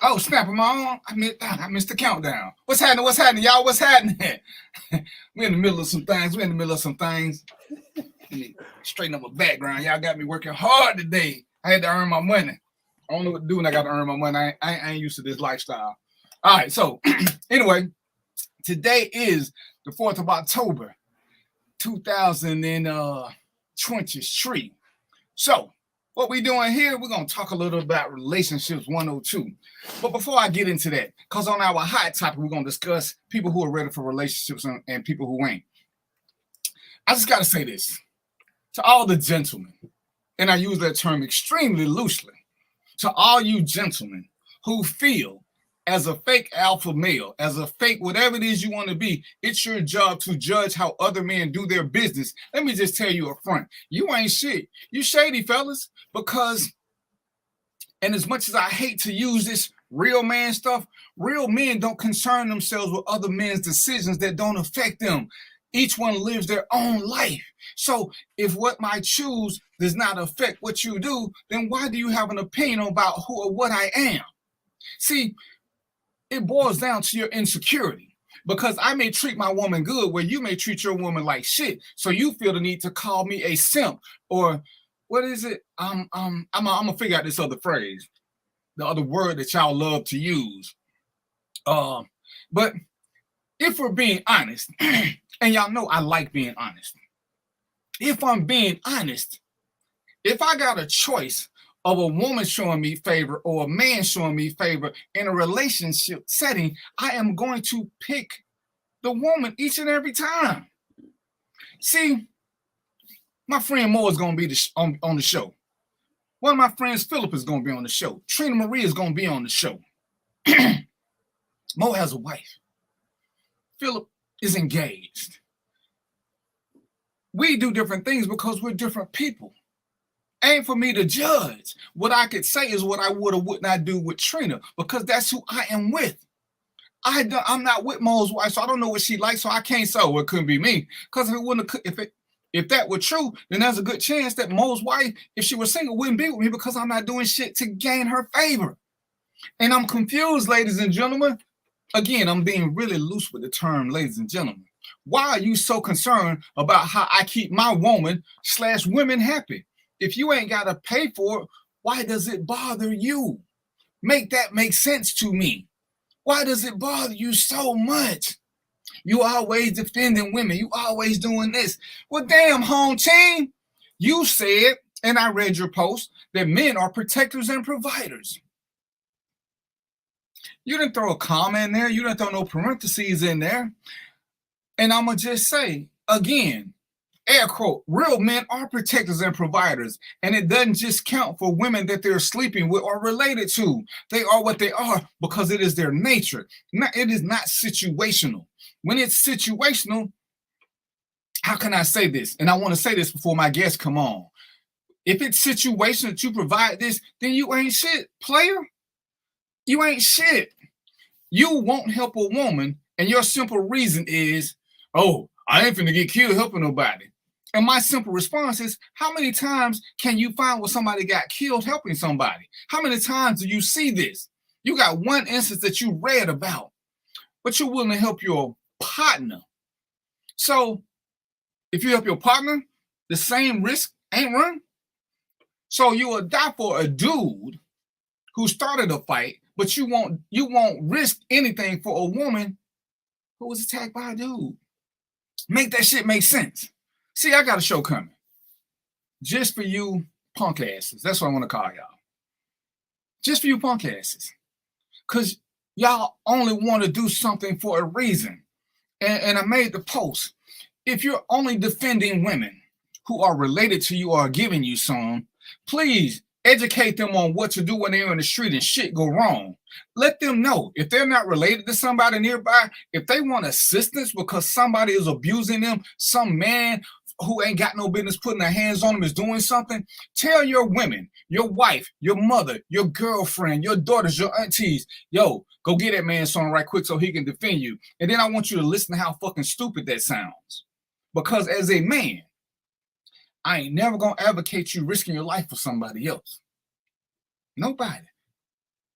Oh, snap! Am I on? I missed the countdown. What's happening? What's happening, y'all? What's happening? We're in the middle of some things. Let me straighten up my background. Y'all got me working hard today. I had to earn my money. I don't know what to do when I got to earn my money. I ain't used to this lifestyle. All right, so anyway, today is the 4th of October, 2023. So what we doing here, we're going to talk a little about relationships 102. But before I get into that, because on our hot topic, we're going to discuss people who are ready for relationships and people who ain't. I just got to say this to all the gentlemen, and I use that term extremely loosely, to all you gentlemen who feel as a fake alpha male, as a fake whatever it is you want to be, it's your job to judge how other men do their business. Let me just tell you up front, you ain't shit. You shady, fellas, because, and as much as I hate to use this real man stuff, real men don't concern themselves with other men's decisions that don't affect them. Each one lives their own life. So if what I choose does not affect what you do, then why do you have an opinion about who or what I am? See, it boils down to your insecurity, because I may treat my woman good where you may treat your woman like shit. So you feel the need to call me a simp, or what is it? I'm gonna figure out this other phrase, the other word that y'all love to use. But if we're being honest, and y'all know I like being honest. If I'm being honest, if I got a choice of a woman showing me favor or a man showing me favor in a relationship setting, I am going to pick the woman each and every time. See, my friend Mo is going to be on the show. One of my friends, Philip, is going to be on the show. Trina Marie is going to be on the show. Mo has a wife. Philip is engaged. We do different things because we're different people. Ain't for me to judge. What I could say is what I would or would not do with Trina, because that's who I am with. I'm not with Mo's wife, so I don't know what she likes, so I can't say, well, it couldn't be me. Because if that were true, then there's a good chance that Mo's wife, if she was single, wouldn't be with me, because I'm not doing shit to gain her favor. And I'm confused, ladies and gentlemen. Again, I'm being really loose with the term, ladies and gentlemen. Why are you so concerned about how I keep my woman/women happy? If you ain't got to pay for it, why does it bother you? Make that make sense to me. Why does it bother you so much? You always defending women. You always doing this. Well, damn, home team. You said, and I read your post, that men are protectors and providers. You didn't throw a comma in there. You didn't throw no parentheses in there. And I'm going to just say, again, air quote, real men are protectors and providers. And it doesn't just count for women that they're sleeping with or related to. They are what they are because it is their nature. It is not situational. When it's situational, how can I say this? And I want to say this before my guests come on. If it's situational that you provide this, then you ain't shit, player. You ain't shit. You won't help a woman, and your simple reason is, oh, I ain't finna get killed helping nobody. And my simple response is, how many times can you find where somebody got killed helping somebody? How many times do you see this? You got one instance that you read about, but you're willing to help your partner. So if you help your partner, the same risk ain't run. So you will die for a dude who started a fight, but you won't risk anything for a woman who was attacked by a dude. Make that shit make sense. See, I got a show coming. Just for you punk asses. That's what I want to call y'all. Just for you punk asses. Because y'all only want to do something for a reason. And I made the post. If you're only defending women who are related to you or giving you some, please educate them on what to do when they're in the street and shit go wrong. Let them know if they're not related to somebody nearby, if they want assistance because somebody is abusing them, some man who ain't got no business putting their hands on them is doing something, tell your women, your wife, your mother, your girlfriend, your daughters, your aunties, yo, go get that man something right quick so he can defend you. And then I want you to listen to how fucking stupid that sounds. Because as a man, I ain't never gonna advocate you risking your life for somebody else. Nobody.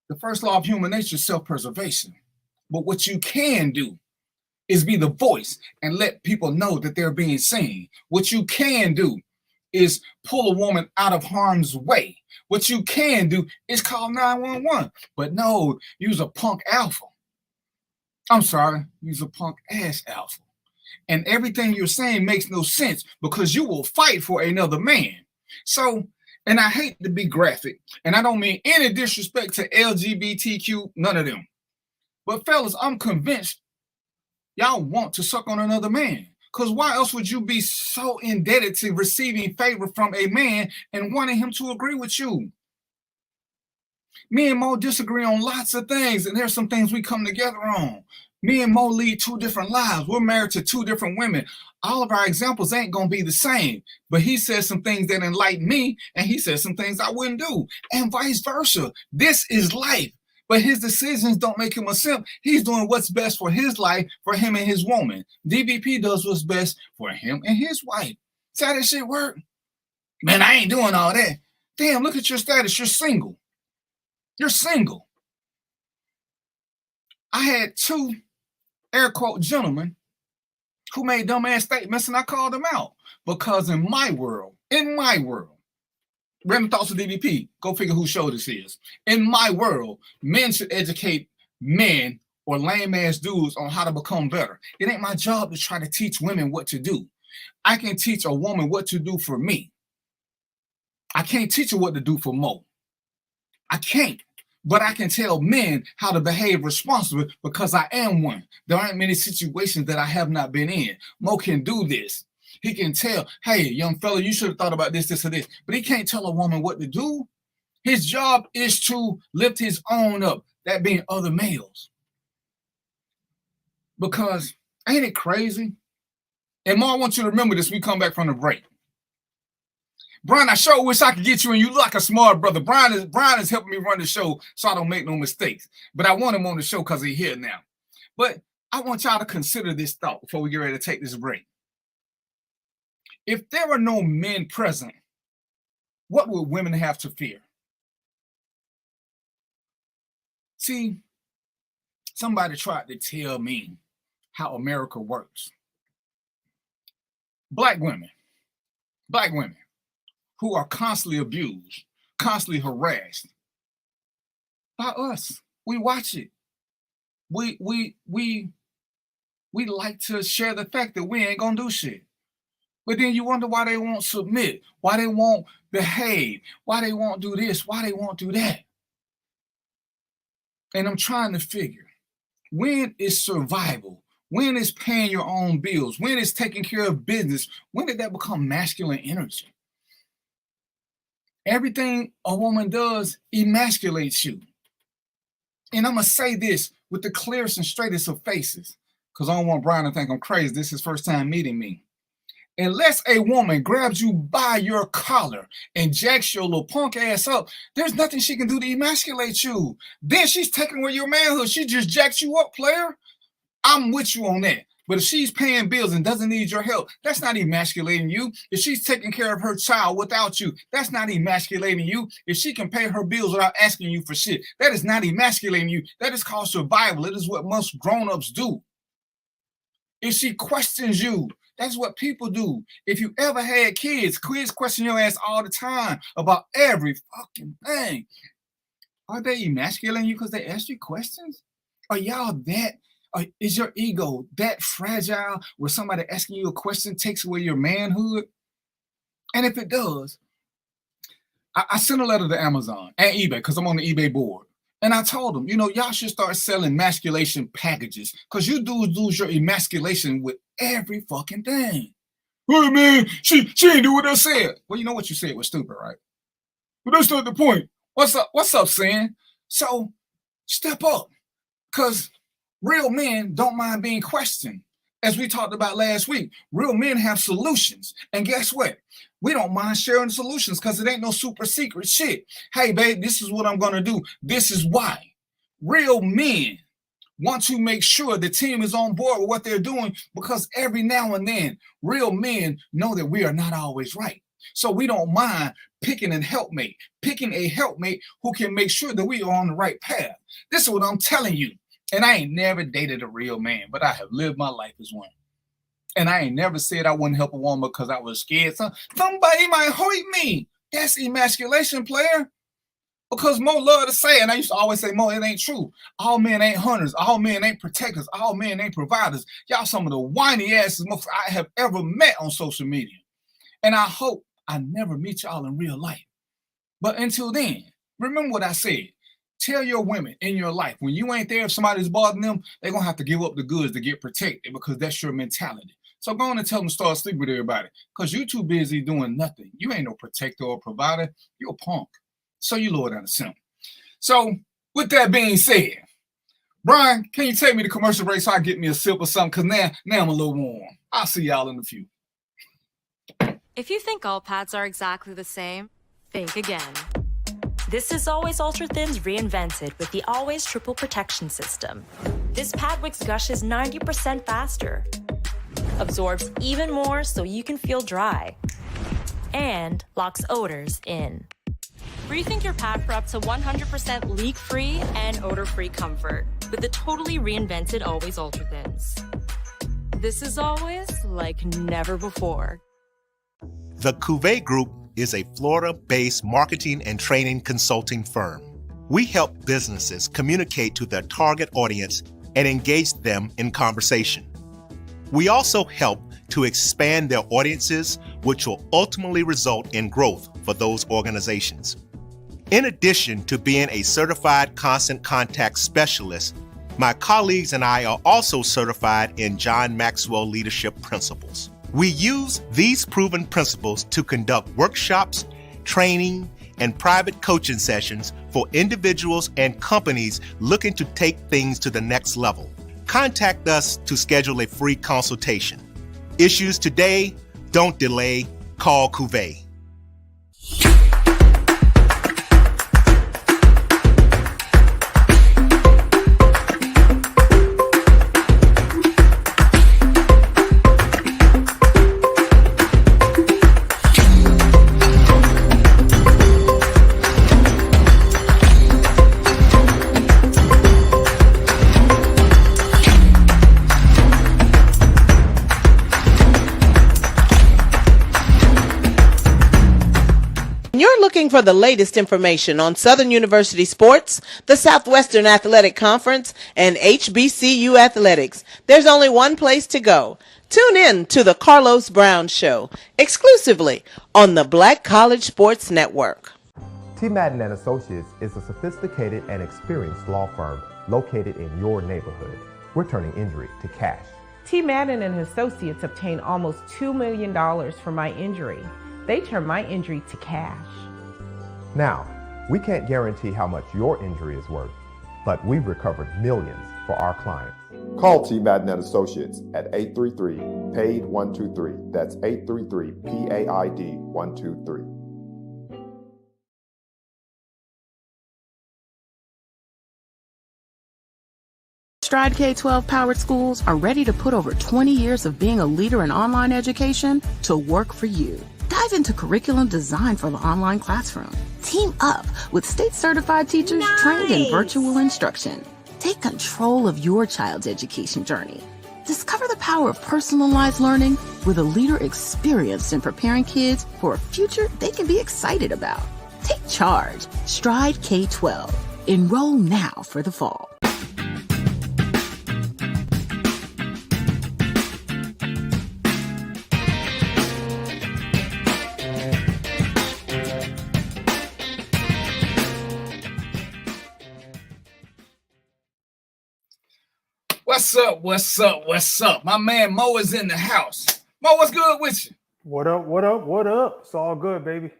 The first law of human nature is self-preservation. But what you can do is be the voice and let people know that they're being seen. What you can do is pull a woman out of harm's way. What you can do is call 911. But no, use a punk alpha. I'm sorry, use a punk ass alpha. And everything you're saying makes no sense because you will fight for another man. So, and I hate to be graphic, and I don't mean any disrespect to LGBTQ, none of them. But fellas, I'm convinced y'all want to suck on another man. Because why else would you be so indebted to receiving favor from a man and wanting him to agree with you? Me and Mo disagree on lots of things, and there's some things we come together on. Me and Mo lead two different lives. We're married to two different women. All of our examples ain't going to be the same, but he says some things that enlighten me, and he says some things I wouldn't do, and vice versa. This is life, but his decisions don't make him a simp. He's doing what's best for his life, for him and his woman. DVP does what's best for him and his wife. See how that shit work? Man, I ain't doing all that. Damn, look at your status. You're single. You're single. I had two air quote gentlemen who made dumbass statements, and I called them out because in my world, random thoughts of DVP, go figure whose show this is. In my world, men should educate men or lame ass dudes on how to become better. It ain't my job to try to teach women what to do. I can teach a woman what to do for me. I can't teach her what to do for Mo. I can't. But I can tell men how to behave responsibly because I am one. There aren't many situations that I have not been in. Mo can do this. He can tell, hey, young fella, you should have thought about this, this, or this. But he can't tell a woman what to do. His job is to lift his own up, that being other males. Because ain't it crazy? And Mo, I want you to remember this when we come back from the break. Brian, I sure wish I could get you, and you look like a smart brother. Brian is helping me run the show so I don't make no mistakes. But I want him on the show because he's here now. But I want y'all to consider this thought before we get ready to take this break. If there are no men present, what would women have to fear? See, somebody tried to tell me how America works. Black women who are constantly abused, constantly harassed by us. We watch it. We like to share the fact that we ain't gonna do shit. But then you wonder why they won't submit, why they won't behave, why they won't do this, why they won't do that. And I'm trying to figure, when is survival? When is paying your own bills? When is taking care of business? When did that become masculine energy? Everything a woman does emasculates you. And I'm going to say this with the clearest and straightest of faces, because I don't want Brian to think I'm crazy. This is his first time meeting me. Unless a woman grabs you by your collar and jacks your little punk ass up, there's nothing she can do to emasculate you. Then she's taking away your manhood. She just jacks you up, player. I'm with you on that. But if she's paying bills and doesn't need your help, that's not emasculating you. If she's taking care of her child without you, that's not emasculating you. If she can pay her bills without asking you for shit, that is not emasculating you. That is called survival. It is what most grown-ups do. If she questions you, that's what people do. If you ever had kids question your ass all the time about every fucking thing. Are they emasculating you because they ask you questions? Are y'all that? Is your ego that fragile where somebody asking you a question takes away your manhood? And if it does, I sent a letter to Amazon and eBay because I'm on the eBay board. And I told them, y'all should start selling emasculation packages because you do lose your emasculation with every fucking thing. Hey, man, she didn't do what I said. Well, you know what you said was stupid, right? But that's not the point. What's up, Sam? So step up because real men don't mind being questioned. As we talked about last week, real men have solutions. And guess what? We don't mind sharing solutions because it ain't no super secret shit. Hey, babe, this is what I'm going to do. This is why. Real men want to make sure the team is on board with what they're doing because every now and then, real men know that we are not always right. So we don't mind picking a helpmate who can make sure that we are on the right path. This is what I'm telling you. And I ain't never dated a real man, but I have lived my life as one. And I ain't never said I wouldn't help a woman because I was scared. Somebody might hurt me. That's emasculation, player. Because Mo love to say, and I used to always say, Mo, it ain't true. All men ain't hunters. All men ain't protectors. All men ain't providers. Y'all some of the whiny asses I have ever met on social media. And I hope I never meet y'all in real life. But until then, remember what I said. Tell your women in your life, when you ain't there, if somebody's bothering them, they're going to have to give up the goods to get protected because that's your mentality. So go on and tell them to start sleeping with everybody because you too busy doing nothing. You ain't no protector or provider. You're a punk. So you lower down the simp. So with that being said, Brian, can you take me to commercial break so I get me a sip or something? Because now I'm a little warm. I'll see y'all in a few. If you think all pads are exactly the same, think again. This is Always Ultra Thins reinvented with the Always Triple Protection System. This pad wicks gushes 90% faster, absorbs even more so you can feel dry, and locks odors in. Rethink your pad for up to 100% leak-free and odor-free comfort with the totally reinvented Always Ultra Thins. This is always like never before. The Cuvée Group is a Florida-based marketing and training consulting firm. We help businesses communicate to their target audience and engage them in conversation. We also help to expand their audiences, which will ultimately result in growth for those organizations. In addition to being a certified constant contact specialist, my colleagues and I are also certified in John Maxwell Leadership Principles. We use these proven principles to conduct workshops, training, and private coaching sessions for individuals and companies looking to take things to the next level. Contact us to schedule a free consultation. Issues today, don't delay, call Cuvée. Looking for the latest information on Southern University sports, the Southwestern Athletic Conference, and HBCU athletics, there's only one place to go. Tune in to the Carlos Brown Show, exclusively on the Black College Sports Network. T. Madden and Associates is a sophisticated and experienced law firm located in your neighborhood. We're turning injury to cash. T. Madden and Associates obtained almost $2 million for my injury. They turned my injury to cash. Now, we can't guarantee how much your injury is worth, but we've recovered millions for our clients. Call T. Madden and Associates at 833-PAID-123. That's 833-PAID-123. Stride K-12 powered schools are ready to put over 20 years of being a leader in online education to work for you. Dive into curriculum design for the online classroom. Team up with state-certified teachers trained in virtual instruction. Take control of your child's education journey. Discover the power of personalized learning with a leader experienced in preparing kids for a future they can be excited about. Take charge. Stride K-12. Enroll now for the fall. What's up? My man Mo is in the house. Mo, what's good with you? What up? It's all good, baby.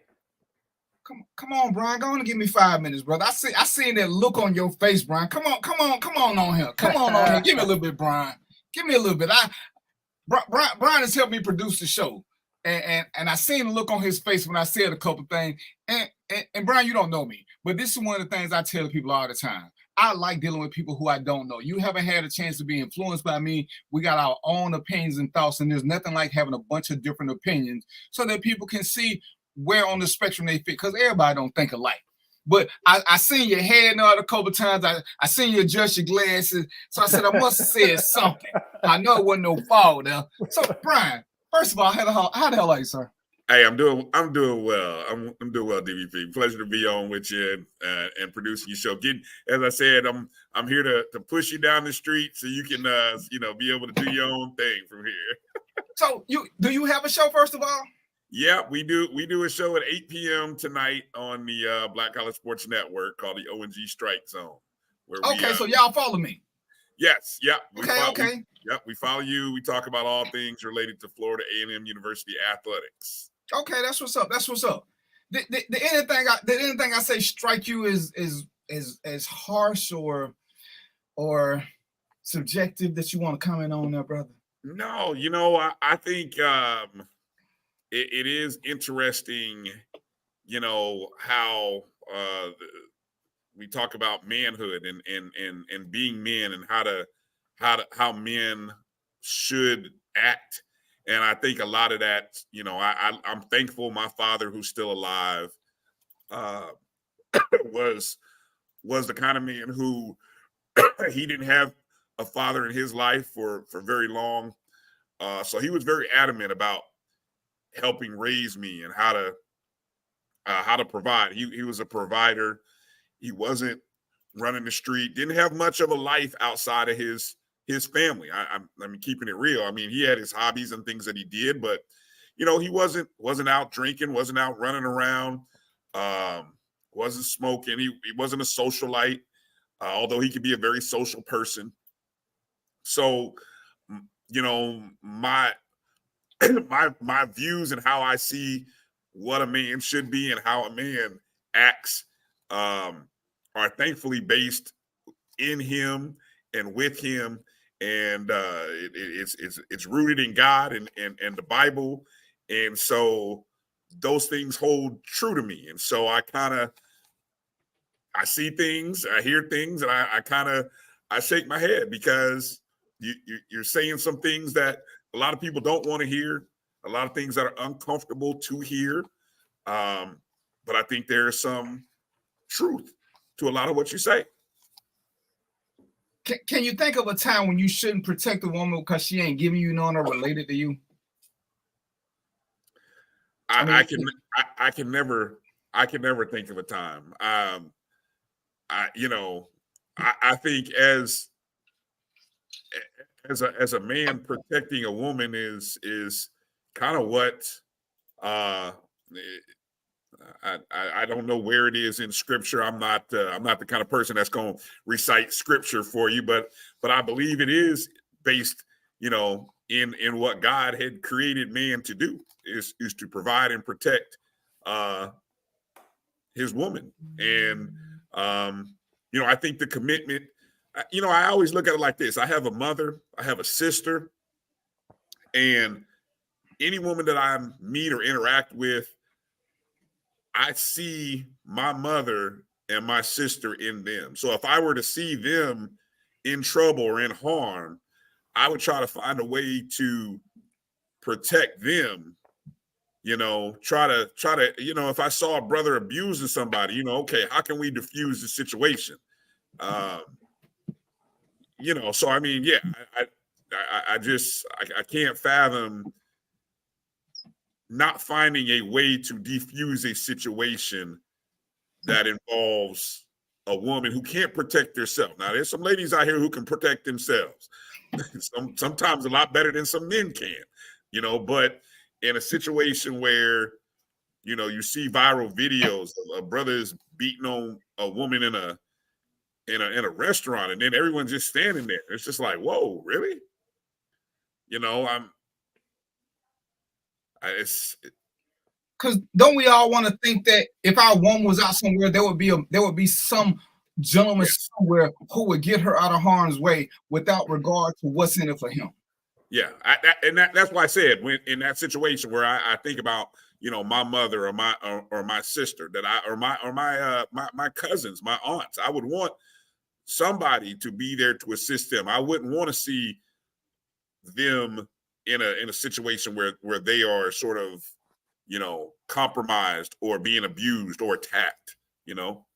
Come on, Brian. Go on and give me 5 minutes, brother. I seen that look on your face, Brian. Come on on here. Come on here. Give me a little bit, Brian. Give me a little bit. Brian has helped me produce the show. And I seen the look on his face when I said a couple things. And Brian, you don't know me, but this is one of the things I tell people all the time. I like dealing with people who I don't know. You haven't had a chance to be influenced by me. We got our own opinions and thoughts, and there's nothing like having a bunch of different opinions so that people can see where on the spectrum they fit, because everybody don't think alike. But I seen your head nod a couple times. I seen you adjust your glasses. So I said, I must have said something. I know it wasn't no fault there. So, Brian, first of all, how the hell are you, sir? Hey, I'm doing well. I'm doing well, DVP. Pleasure to be on with you and producing your show. As I said, I'm here to push you down the street so you can be able to do your own thing from here. So do you have a show, first of all? Yeah, we do. We do a show at 8 p.m. tonight on the Black College Sports Network called the ONG Strike Zone. So y'all follow me. Yes. Yeah. Okay. We follow you. We talk about all things related to Florida A&M University athletics. Okay, that's what's up. Did anything I say strike you as harsh or subjective that you want to comment on there, brother? No, I think it is interesting, how we talk about manhood and being men and how men should act. And I think a lot of that, I'm thankful my father, who's still alive, was the kind of man who he didn't have a father in his life for very long. So he was very adamant about helping raise me and how to provide. He was a provider. He wasn't running the street, didn't have much of a life outside of his family. I mean, keeping it real. I mean, he had his hobbies and things that he did, but he wasn't out drinking, wasn't out running around, wasn't smoking. He wasn't a socialite, although he could be a very social person. So, my views and how I see what a man should be and how a man acts are thankfully based in him and with him. And it's rooted in God and the Bible. And so those things hold true to me. And so I see things, I hear things, and I shake my head, because you're saying some things that a lot of people don't want to hear, a lot of things that are uncomfortable to hear. But I think there's some truth to a lot of what you say. Can you think of a time when you shouldn't protect a woman because she ain't giving you none or related to you? I can never think of a time. I think as a man, protecting a woman is kind of what I don't know where it is in scripture. I'm not the kind of person that's going to recite scripture for you, but I believe it is based, in what God had created man to do, is to provide and protect his woman. And I think the commitment, I always look at it like this. I have a mother, I have a sister, and any woman that I meet or interact with, I see my mother and my sister in them. So if I were to see them in trouble or in harm, I would try to find a way to protect them. Try to, if I saw a brother abusing somebody, okay, how can we diffuse the situation? So I mean, yeah, I can't fathom not finding a way to defuse a situation that involves a woman who can't protect herself. Now, there's some ladies out here who can protect themselves, sometimes a lot better than some men can, but in a situation where, you see viral videos of brothers beating on a woman in a restaurant, and then everyone's just standing there. It's just like, whoa, really? Because don't we all want to think that if our woman was out somewhere, there would be some gentleman somewhere who would get her out of harm's way without regard to what's in it for him. Yeah, that's why I said, when in that situation where I think about my mother or my sister, that my cousins, my aunts, I would want somebody to be there to assist them. I wouldn't want to see them in a situation where they are sort of, you know, compromised or being abused or attacked, you know?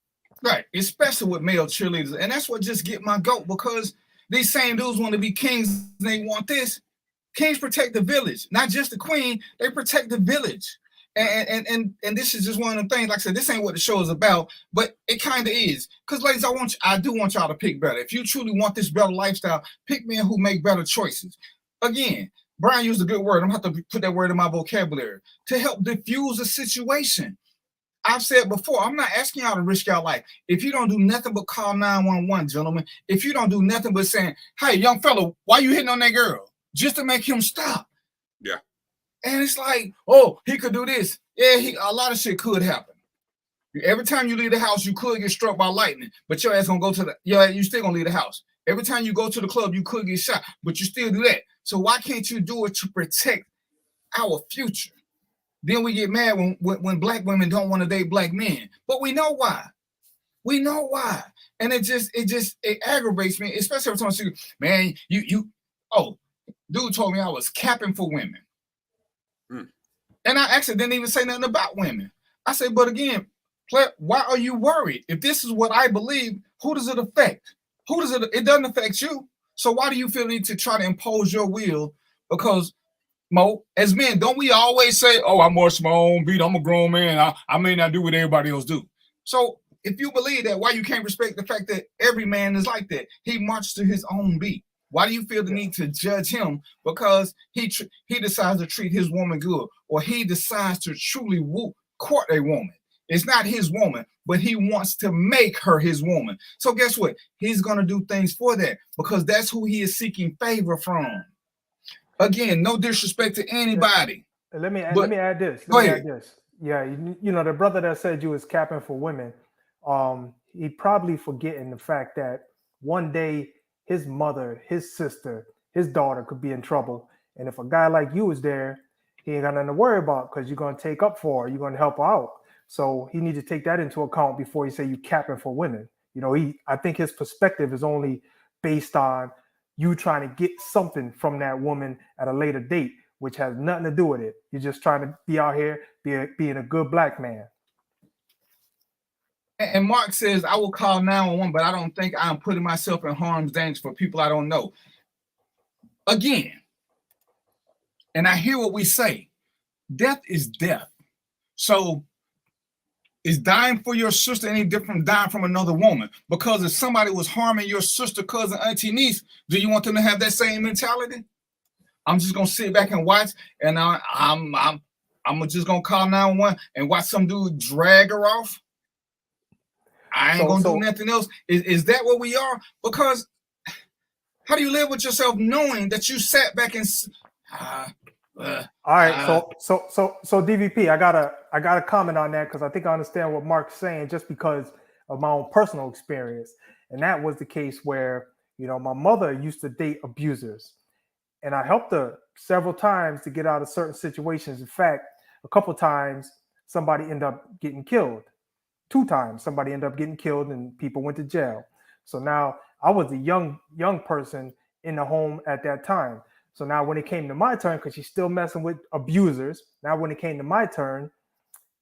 Right, especially with male cheerleaders. And that's what just get my goat, because these same dudes want to be kings and they want this. Kings protect the village, not just the queen, they protect the village. And this is just one of the things, like I said, this ain't what the show is about, but it kind of is. Because ladies, I do want y'all to pick better. If you truly want this better lifestyle, pick men who make better choices. Again, Brian used a good word. I'm gonna have to put that word in my vocabulary to help diffuse a situation. I've said before, I'm not asking y'all to risk your life. If you don't do nothing but call 911, gentlemen, if you don't do nothing but saying, hey, young fella, why you hitting on that girl? Just to make him stop. Yeah. And it's like, oh, he could do this. Yeah, a lot of shit could happen. Every time you leave the house, you could get struck by lightning, but your ass gonna go to you still gonna leave the house. Every time you go to the club, you could get shot, but you still do that. So why can't you do it to protect our future? Then we get mad when black women don't want to date black men. But we know why. We know why. And it aggravates me, especially every time I see, man, dude told me I was capping for women. And I actually didn't even say nothing about women. I said, but again, why are you worried? If this is what I believe, who does it affect? It doesn't affect you. So why do you feel the need to try to impose your will? Because Mo, as men, don't we always say, oh, I'm more my own beat, I'm a grown man, I may not do what everybody else do. So if you believe that, why you can't respect the fact that every man is like that? He marches to his own beat. Why do you feel the need to judge him because he decides to treat his woman good, or he decides to truly court a woman? It's not his woman, but he wants to make her his woman. So guess what? He's going to do things for that because that's who he is seeking favor from. Again, no disrespect to anybody. Let me add this. Go ahead. Yeah, you know, the brother that said you was capping for women, he probably forgetting the fact that one day his mother, his sister, his daughter could be in trouble. And if a guy like you is there, he ain't got nothing to worry about because you're going to take up for her. You're going to help her out. So he needs to take that into account before he say you capping for women. You know, I think his perspective is only based on you trying to get something from that woman at a later date, which has nothing to do with it. You're just trying to be out here being a good black man. And Mark says, I will call 911, but I don't think I'm putting myself in harm's danger for people I don't know. Again, and I hear what we say, death is death. So is dying for your sister any different from dying from another woman? Because if somebody was harming your sister, cousin, auntie, niece, do you want them to have that same mentality? I'm just gonna sit back and watch, and I'm just gonna call 911 and watch some dude drag her off. I ain't gonna do nothing else. Is that what we are? Because how do you live with yourself knowing that you sat back and all right, so DVP, I gotta comment on that because I think I understand what Mark's saying just because of my own personal experience, and that was the case where, you know, my mother used to date abusers, and I helped her several times to get out of certain situations. In fact, a couple times somebody ended up getting killed. 2 times somebody ended up getting killed and people went to jail. So now I was a young person in the home at that time. So now when it came to my turn, because she's still messing with abusers, now when it came to my turn,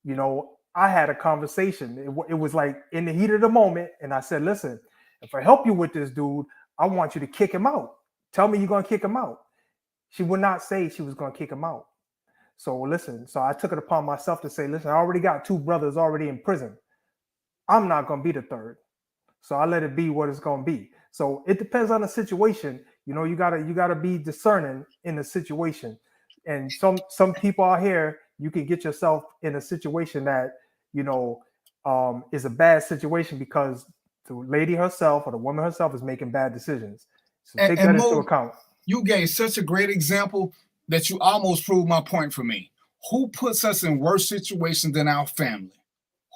you know, I had a conversation. It was like in the heat of the moment. And I said, listen, if I help you with this dude, I want you to kick him out. Tell me you're going to kick him out. She would not say she was going to kick him out. So listen, so I took it upon myself to say, listen, I already got 2 brothers already in prison. I'm not going to be the third. So I let it be what it's going to be. So it depends on the situation. You know, you gotta be discerning in the situation. And some people out here, you can get yourself in a situation that, you know, is a bad situation because the lady herself or the woman herself is making bad decisions. So take that into account. You gave such a great example that you almost proved my point for me. Who puts us in worse situations than our family?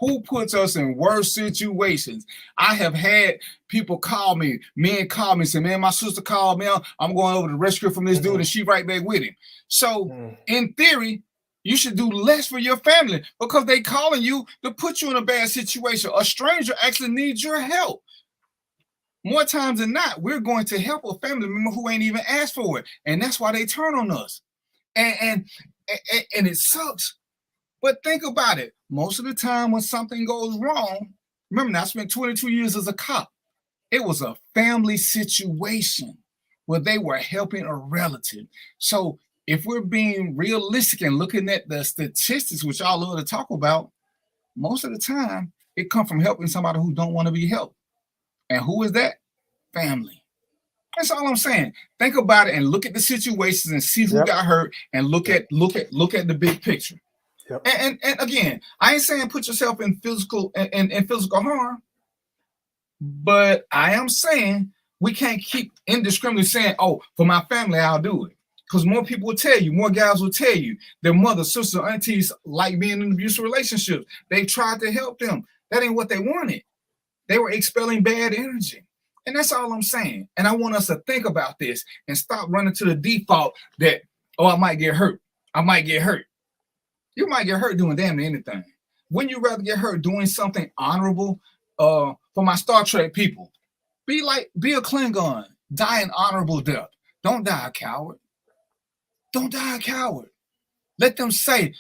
Who puts us in worse situations? I have had people call me, men call me, say, man, my sister called me, I'm going over to rescue from this dude, and she right back with him. So in theory, you should do less for your family because they calling you to put you in a bad situation. A stranger actually needs your help. more times than not, we're going to help a family member who ain't even asked for it. And that's why they turn on us. And it sucks. But think about it. Most of the time when something goes wrong, remember now, I spent 22 years as a cop. It was a family situation where they were helping a relative. So if we're being realistic and looking at the statistics, which I love to talk about, most of the time it comes from helping somebody who don't want to be helped. And who is that? Family. That's all I'm saying. Think about it and look at the situations and see who got hurt and look at the big picture. Yep. And again, I ain't saying put yourself in physical harm, but I am saying we can't keep indiscriminately saying, oh, for my family, I'll do it. Because more people will tell you, more guys will tell you, their mother, sister, aunties like being in abusive relationships. They tried to help them. That ain't what they wanted. They were expelling bad energy. And that's all I'm saying. And I want us to think about this and stop running to the default that, oh, I might get hurt. I might get hurt. You might get hurt doing damn near anything. Wouldn't you rather get hurt doing something honorable? For my Star Trek people, be a Klingon, die an honorable death. Don't die a coward. Don't die a coward. Let them say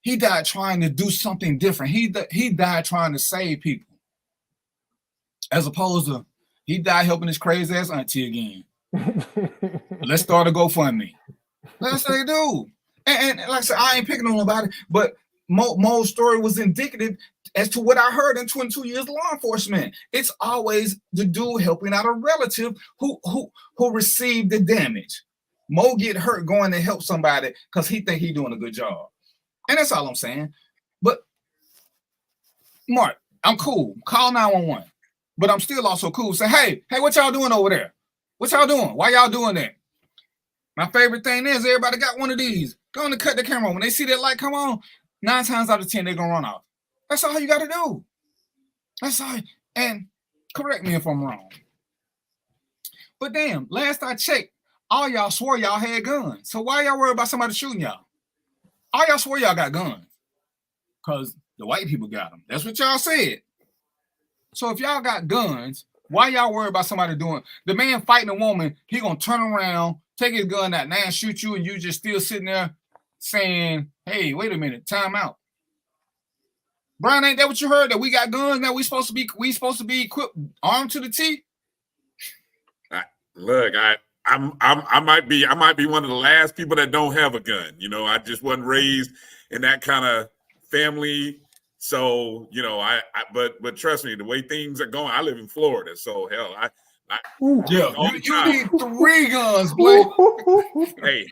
he died trying to do something different. He died trying to save people, as opposed to he died helping his crazy ass auntie again. Let's start a GoFundMe. That's what they do. And like I said, I ain't picking on nobody, but Mo's story was indicative as to what I heard in 22 years of law enforcement. It's always the dude helping out a relative who received the damage. Mo get hurt going to help somebody because he think he doing a good job. And that's all I'm saying. But Mark, I'm cool. Call 911. But I'm still also cool. Say, hey, what y'all doing over there? What y'all doing? Why y'all doing that? My favorite thing is everybody got one of these. Go on and cut the camera. When they see that light come on, 9 times out of 10, they're going to run off. That's all you got to do. That's all. And correct me if I'm wrong. But damn, last I checked, all y'all swore y'all had guns. So why y'all worried about somebody shooting y'all? All y'all swore y'all got guns. Because the white people got them. That's what y'all said. So if y'all got guns, why y'all worried about somebody doing? The man fighting a woman, he going to turn around, take his gun out, and shoot you, and you just still sitting there saying, hey, wait a minute, time out. Brian, ain't that what you heard? That we got guns now? We supposed to be equipped, armed to the teeth? Look, I might be one of the last people that don't have a gun. You know, I just wasn't raised in that kind of family. So, you know, but trust me, the way things are going, I live in Florida. So hell, you need 3 guns, boy. Hey,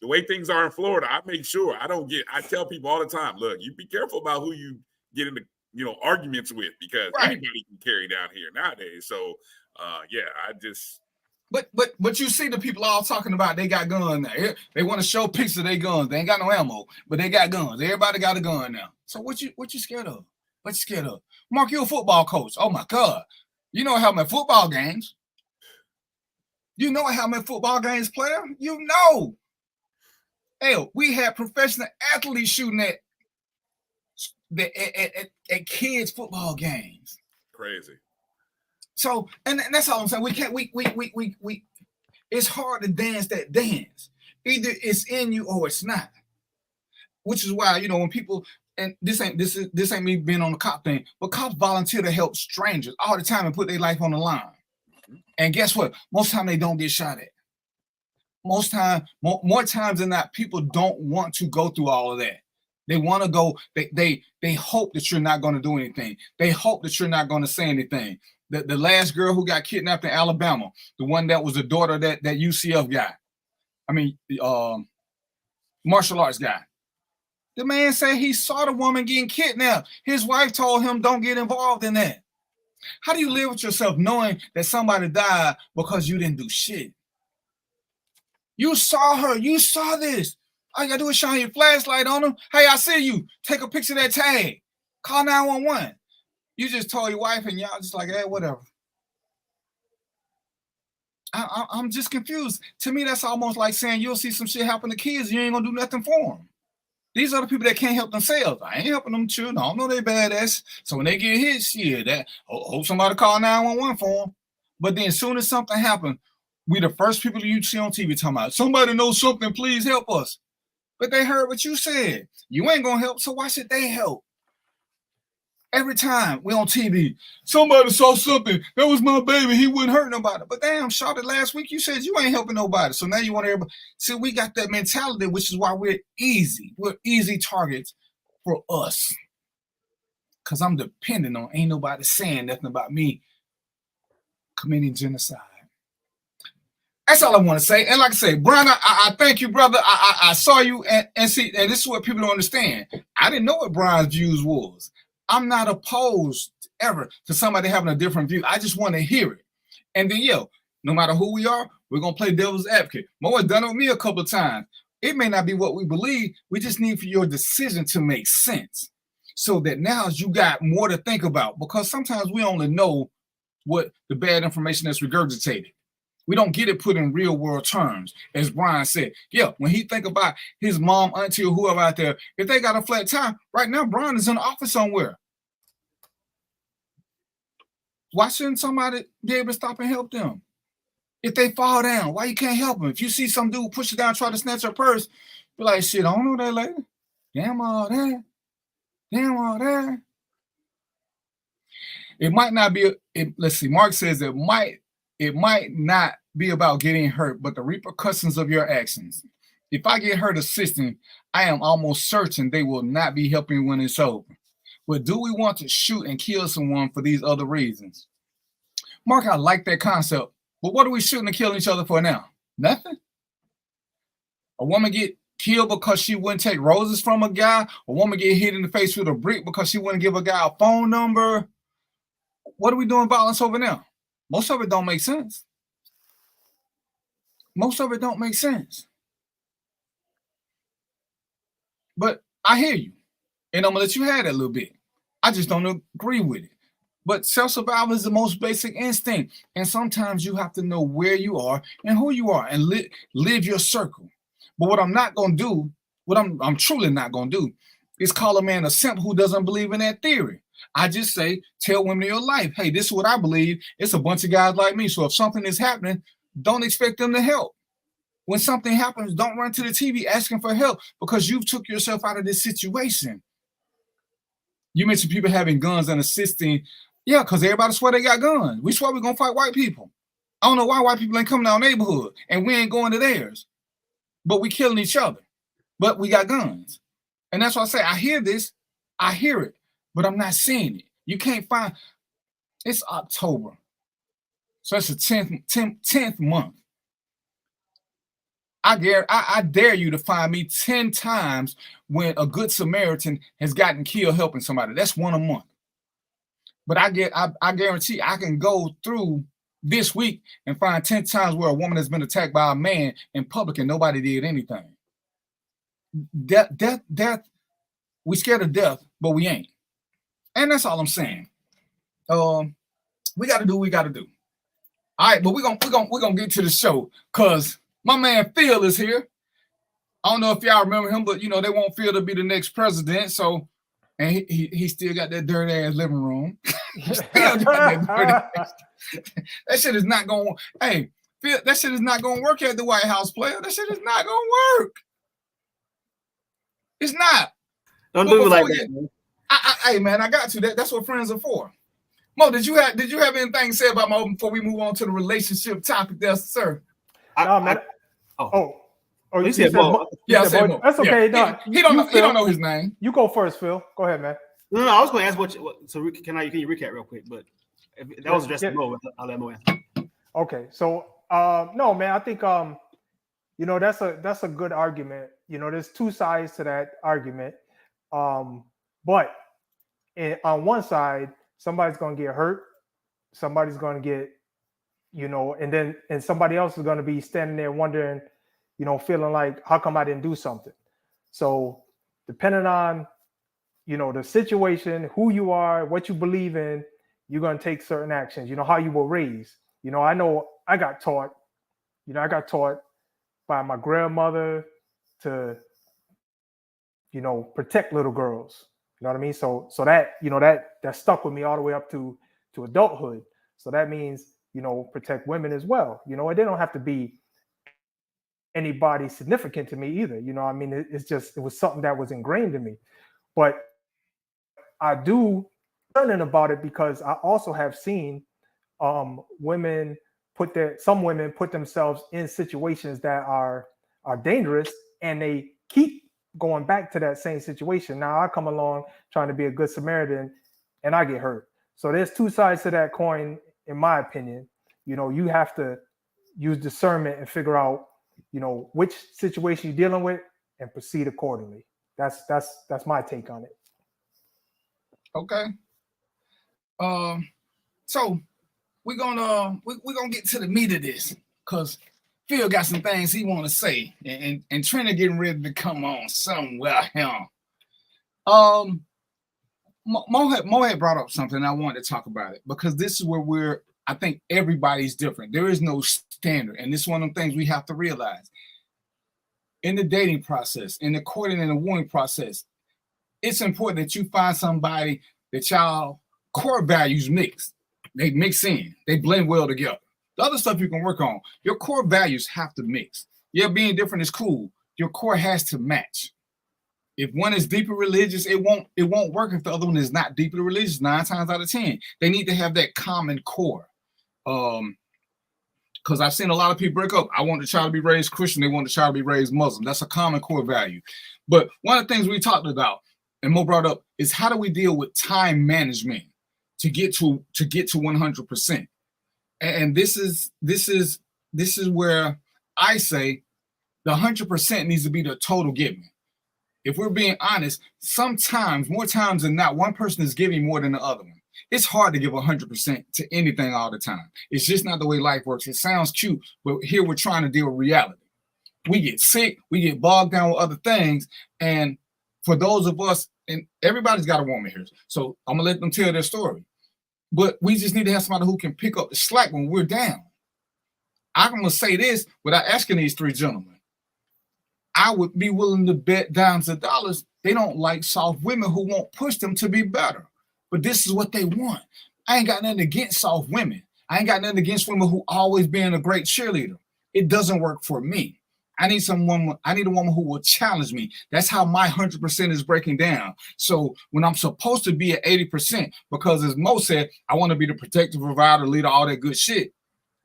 the way things are in Florida, I make sure I tell people all the time, look, you be careful about who you get into, arguments with, because anybody can carry down here nowadays. So I just. But you see the people all talking about they got guns now. They want to show pictures of their guns. They ain't got no ammo, but they got guns. Everybody got a gun now. So what you scared of? What you scared of? Mark, you a football coach. Oh my God. You know how many football games? You know how many football games player? You know. Hell, we had professional athletes shooting at kids' football games. Crazy. So, and that's all I'm saying. We can't. We. It's hard to dance that dance. Either it's in you or it's not. Which is why when people, and this ain't me being on the cop thing, but cops volunteer to help strangers all the time and put their life on the line. And guess what? Most time they don't get shot at. Most time, more times than not, people don't want to go through all of that. They want to go. They hope that you're not going to do anything. They hope that you're not going to say anything. The last girl who got kidnapped in Alabama, the one that was the daughter of that UCF guy. I mean, martial arts guy. The man said he saw the woman getting kidnapped. His wife told him, don't get involved in that. How do you live with yourself knowing that somebody died because you didn't do shit? You saw her. You saw this. All you got to do is shine your flashlight on them. Hey, I see you. Take a picture of that tag. Call 911. You just told your wife and y'all just like, hey, whatever. I'm just confused. To me, that's almost like saying you'll see some shit happen to kids and you ain't going to do nothing for them. These are the people that can't help themselves. I ain't helping them children. I don't know they badass. So when they get hit, shit, hope somebody call 911 for them. But then as soon as something happens, we the first people you see on TV talking about, somebody knows something, please help us. But they heard what you said. You ain't gonna help, so why should they help? Every time we on TV, somebody saw something. That was my baby. He wouldn't hurt nobody. But damn, Charlotte, last week you said you ain't helping nobody. So now you want everybody. See, we got that mentality, which is why we're easy. We're easy targets for us. Because I'm dependent on ain't nobody saying nothing about me committing genocide. That's all I want to say. And like I say, Brian, I thank you, brother. I saw you and see, and this is what people don't understand. I didn't know what Brian's views was. I'm not opposed ever to somebody having a different view. I just want to hear it. And then, no matter who we are, we're going to play devil's advocate. Mo has done it with me a couple of times. It may not be what we believe. We just need for your decision to make sense so that now you got more to think about, because sometimes we only know what the bad information that's regurgitated. We don't get it put in real world terms. As Brian said, when he think about his mom, auntie, or whoever out there, if they got a flat tire, right now, Brian is in the office somewhere. Why shouldn't somebody be able to stop and help them? If they fall down, why you can't help them? If you see some dude push it down, try to snatch her purse, be like, shit, I don't know that lady. Damn all that. Damn all that. It might not be, let's see, Mark says it might not be about getting hurt, but the repercussions of your actions. If I get hurt assisting, I am almost certain they will not be helping when it's over. But do we want to shoot and kill someone for these other reasons? Mark, I like that concept. But what are we shooting and killing each other for now? Nothing? A woman get killed because she wouldn't take roses from a guy? A woman get hit in the face with a brick because she wouldn't give a guy a phone number? What are we doing violence over now? Most of it don't make sense. Most of it don't make sense. But I hear you. And I'm going to let you have that a little bit. I just don't agree with it. But self-survival is the most basic instinct. And sometimes you have to know where you are and who you are and live your circle. But what I'm not going to do, what I'm truly not going to do, is call a man a simp who doesn't believe in that theory. I just say, tell women in your life, hey, this is what I believe. It's a bunch of guys like me. So if something is happening, don't expect them to help. When something happens, don't run to the TV asking for help because you've took yourself out of this situation. You mentioned people having guns and assisting. Yeah, because everybody swear they got guns. We swear we're going to fight white people. I don't know why white people ain't coming to our neighborhood and we ain't going to theirs. But we killing each other. But we got guns. And that's why I say, I hear this. I hear it. But I'm not seeing it. You can't find. It's October. So it's the 10th month. I dare you to find me 10 times when a good Samaritan has gotten killed helping somebody. That's one a month. But I guarantee I can go through this week and find 10 times where a woman has been attacked by a man in public and nobody did anything. Death. We scared of death, but we ain't. And that's all I'm saying. We got to do what we got to do. All right, but we're gonna get to the show because my man Phil is here. I don't know if y'all remember him, but they want Phil to be the next president. So, and he still got that dirty ass living room. That shit is not going. Hey, Phil, that shit is not going to work at the White House, player. That shit is not going to work. It's not. Don't do it like that, man. Hey man, I got you. That's what friends are for. Mo, did you have anything to say about Mo before we move on to the relationship topic there, sir? You said Mo. Yeah, I said Mo. That's okay. Yeah. He don't know his name. You go first, Phil. Go ahead, man. No, I was going to ask what. So can you recap real quick? But if that was addressed to Mo, I'll let Mo answer. Okay, so no, man, I think that's a good argument. There's two sides to that argument. But on one side, somebody's going to get hurt, somebody's going to get, and somebody else is going to be standing there wondering, feeling like, how come I didn't do something? So depending on, the situation, who you are, what you believe in, you're going to take certain actions, how you were raised. I know I got taught by my grandmother to, protect little girls. You know what I mean? So that, that stuck with me all the way up to adulthood. So that means protect women as well. They don't have to be anybody significant to me either. I mean, it was something that was ingrained in me. But I do learning about it because I also have seen some women put themselves in situations that are dangerous, and they keep going back to that same situation. Now I come along trying to be a good Samaritan, and I get hurt. So there's two sides to that coin, in my opinion. You have to use discernment and figure out, which situation you're dealing with and proceed accordingly. That's my take on it. Okay. So we're gonna get to the meat of this, because Phil got some things he want to say, and Trina getting ready to come on somewhere here. Mo had brought up something. I wanted to talk about it because this is where I think everybody's different. There is no standard, and this is one of the things we have to realize. In the dating process, in the courting and the wooing process, it's important that you find somebody that y'all core values mix. They mix in. They blend well together. The other stuff you can work on. Your core values have to mix. Yeah, being different is cool. Your core has to match. If one is deeply religious, it won't work if the other one is not deeply religious. 9 times out of 10, they need to have that common core. Because I've seen a lot of people break up. I want the child to be raised Christian. They want the child to be raised Muslim. That's a common core value. But one of the things we talked about, and Mo brought up, is how do we deal with time management to get to 100%. And this is where I say the 100% needs to be the total giving. If we're being honest, sometimes, more times than not, one person is giving more than the other one. It's hard to give 100% to anything all the time. It's just not the way life works. It sounds cute, but here we're trying to deal with reality. We get sick, we get bogged down with other things, and for those of us, and everybody's got a woman here, so I'm gonna let them tell their story. But we just need to have somebody who can pick up the slack when we're down. I'm gonna say this without asking these 3 gentlemen. I would be willing to bet dimes and dollars they don't like soft women who won't push them to be better. But this is what they want. I ain't got nothing against soft women. I ain't got nothing against women who always being a great cheerleader. It doesn't work for me. I need a woman who will challenge me. That's how my 100% is breaking down. So when I'm supposed to be at 80%, because as Mo said, I want to be the protective provider, leader, all that good shit.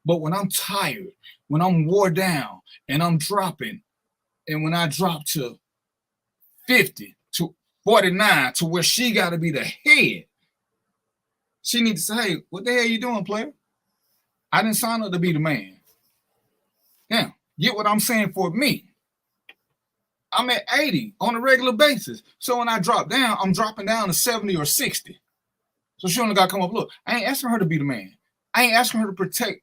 But when I'm tired, when I'm wore down and I'm dropping, and when I drop to 50 to 49 to where she got to be the head, she needs to say, hey, what the hell you doing, player? I didn't sign up to be the man. Now, get what I'm saying for me. I'm at 80 on a regular basis. So when I drop down, I'm dropping down to 70 or 60. So she only got to come up, look, I ain't asking her to be the man. I ain't asking her to protect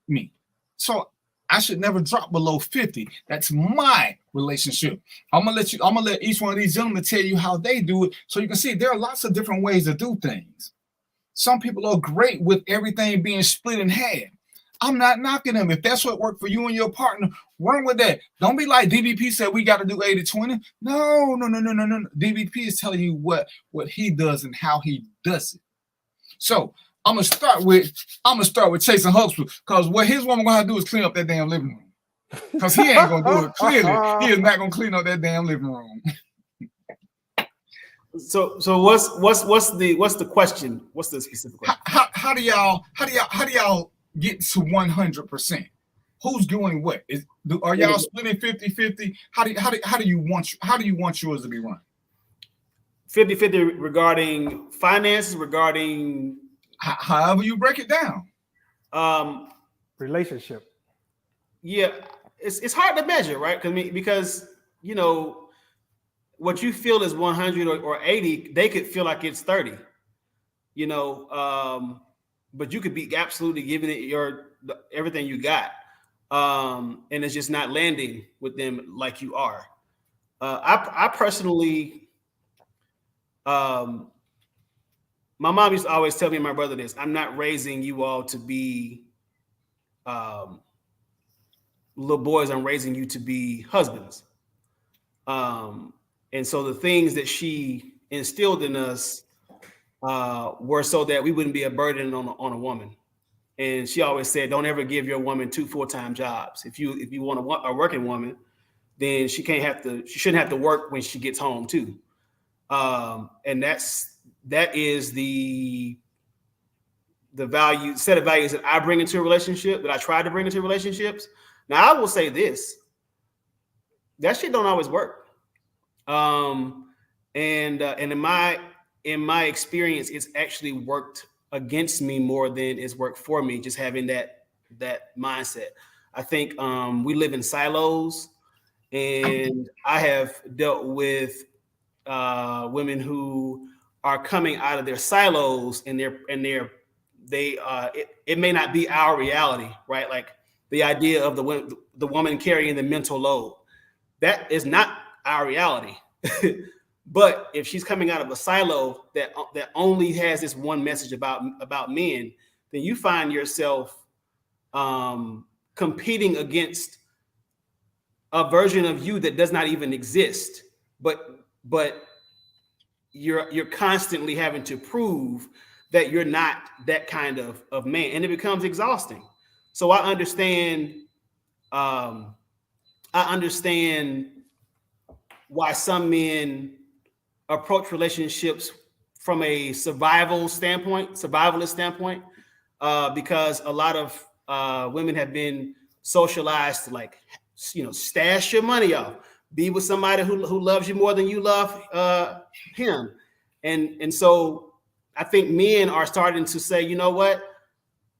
me. So I should never drop below 50. That's my relationship. I'm gonna let each one of these gentlemen tell you how they do it, so you can see there are lots of different ways to do things. Some people are great with everything being split in half. I'm not knocking them. If that's what worked for you and your partner, run with that. Don't be like DVP said we got to do 80-20. No. DVP is telling you what he does and how he does it. So I'm gonna start with chasing Huxley, because what his woman gonna have to do is clean up that damn living room. Because he ain't gonna do it. Clearly, he is not gonna clean up that damn living room. So what's the question? What's the specific question? How do y'all get to 100%? Who's doing what? Are y'all splitting 50-50? How do you want yours to be run? 50-50 regarding finances, regarding however you break it down. Relationship. Yeah, it's hard to measure, right? Because what you feel is 100 or 80, they could feel like it's 30. But you could be absolutely giving it everything you got, and it's just not landing with them like you are. I personally, my mom used to always tell me and my brother this: I'm not raising you all to be little boys. I'm raising you to be husbands. And so the things that she instilled in us were so that we wouldn't be a burden on a woman. And she always said, don't ever give your woman 2 full-time jobs. If you want a working woman, then she shouldn't have to work when she gets home too. And that is the set of values that I bring into a relationship, that I try to bring into relationships. Now I will say this, that shit don't always work. And in my experience, it's actually worked against me more than it's worked for me, just having that mindset. I think we live in silos, and I have dealt with women who are coming out of their silos, and it may not be our reality, right? Like the idea of the woman carrying the mental load, that is not our reality. But if she's coming out of a silo that only has this one message about men, then you find yourself competing against a version of you that does not even exist. But you're constantly having to prove that you're not that kind of man, and it becomes exhausting. So I understand why some men approach relationships from a survivalist standpoint, because a lot of women have been socialized to, like, stash your money off, be with somebody who loves you more than you love him, and so I think men are starting to say, you know what,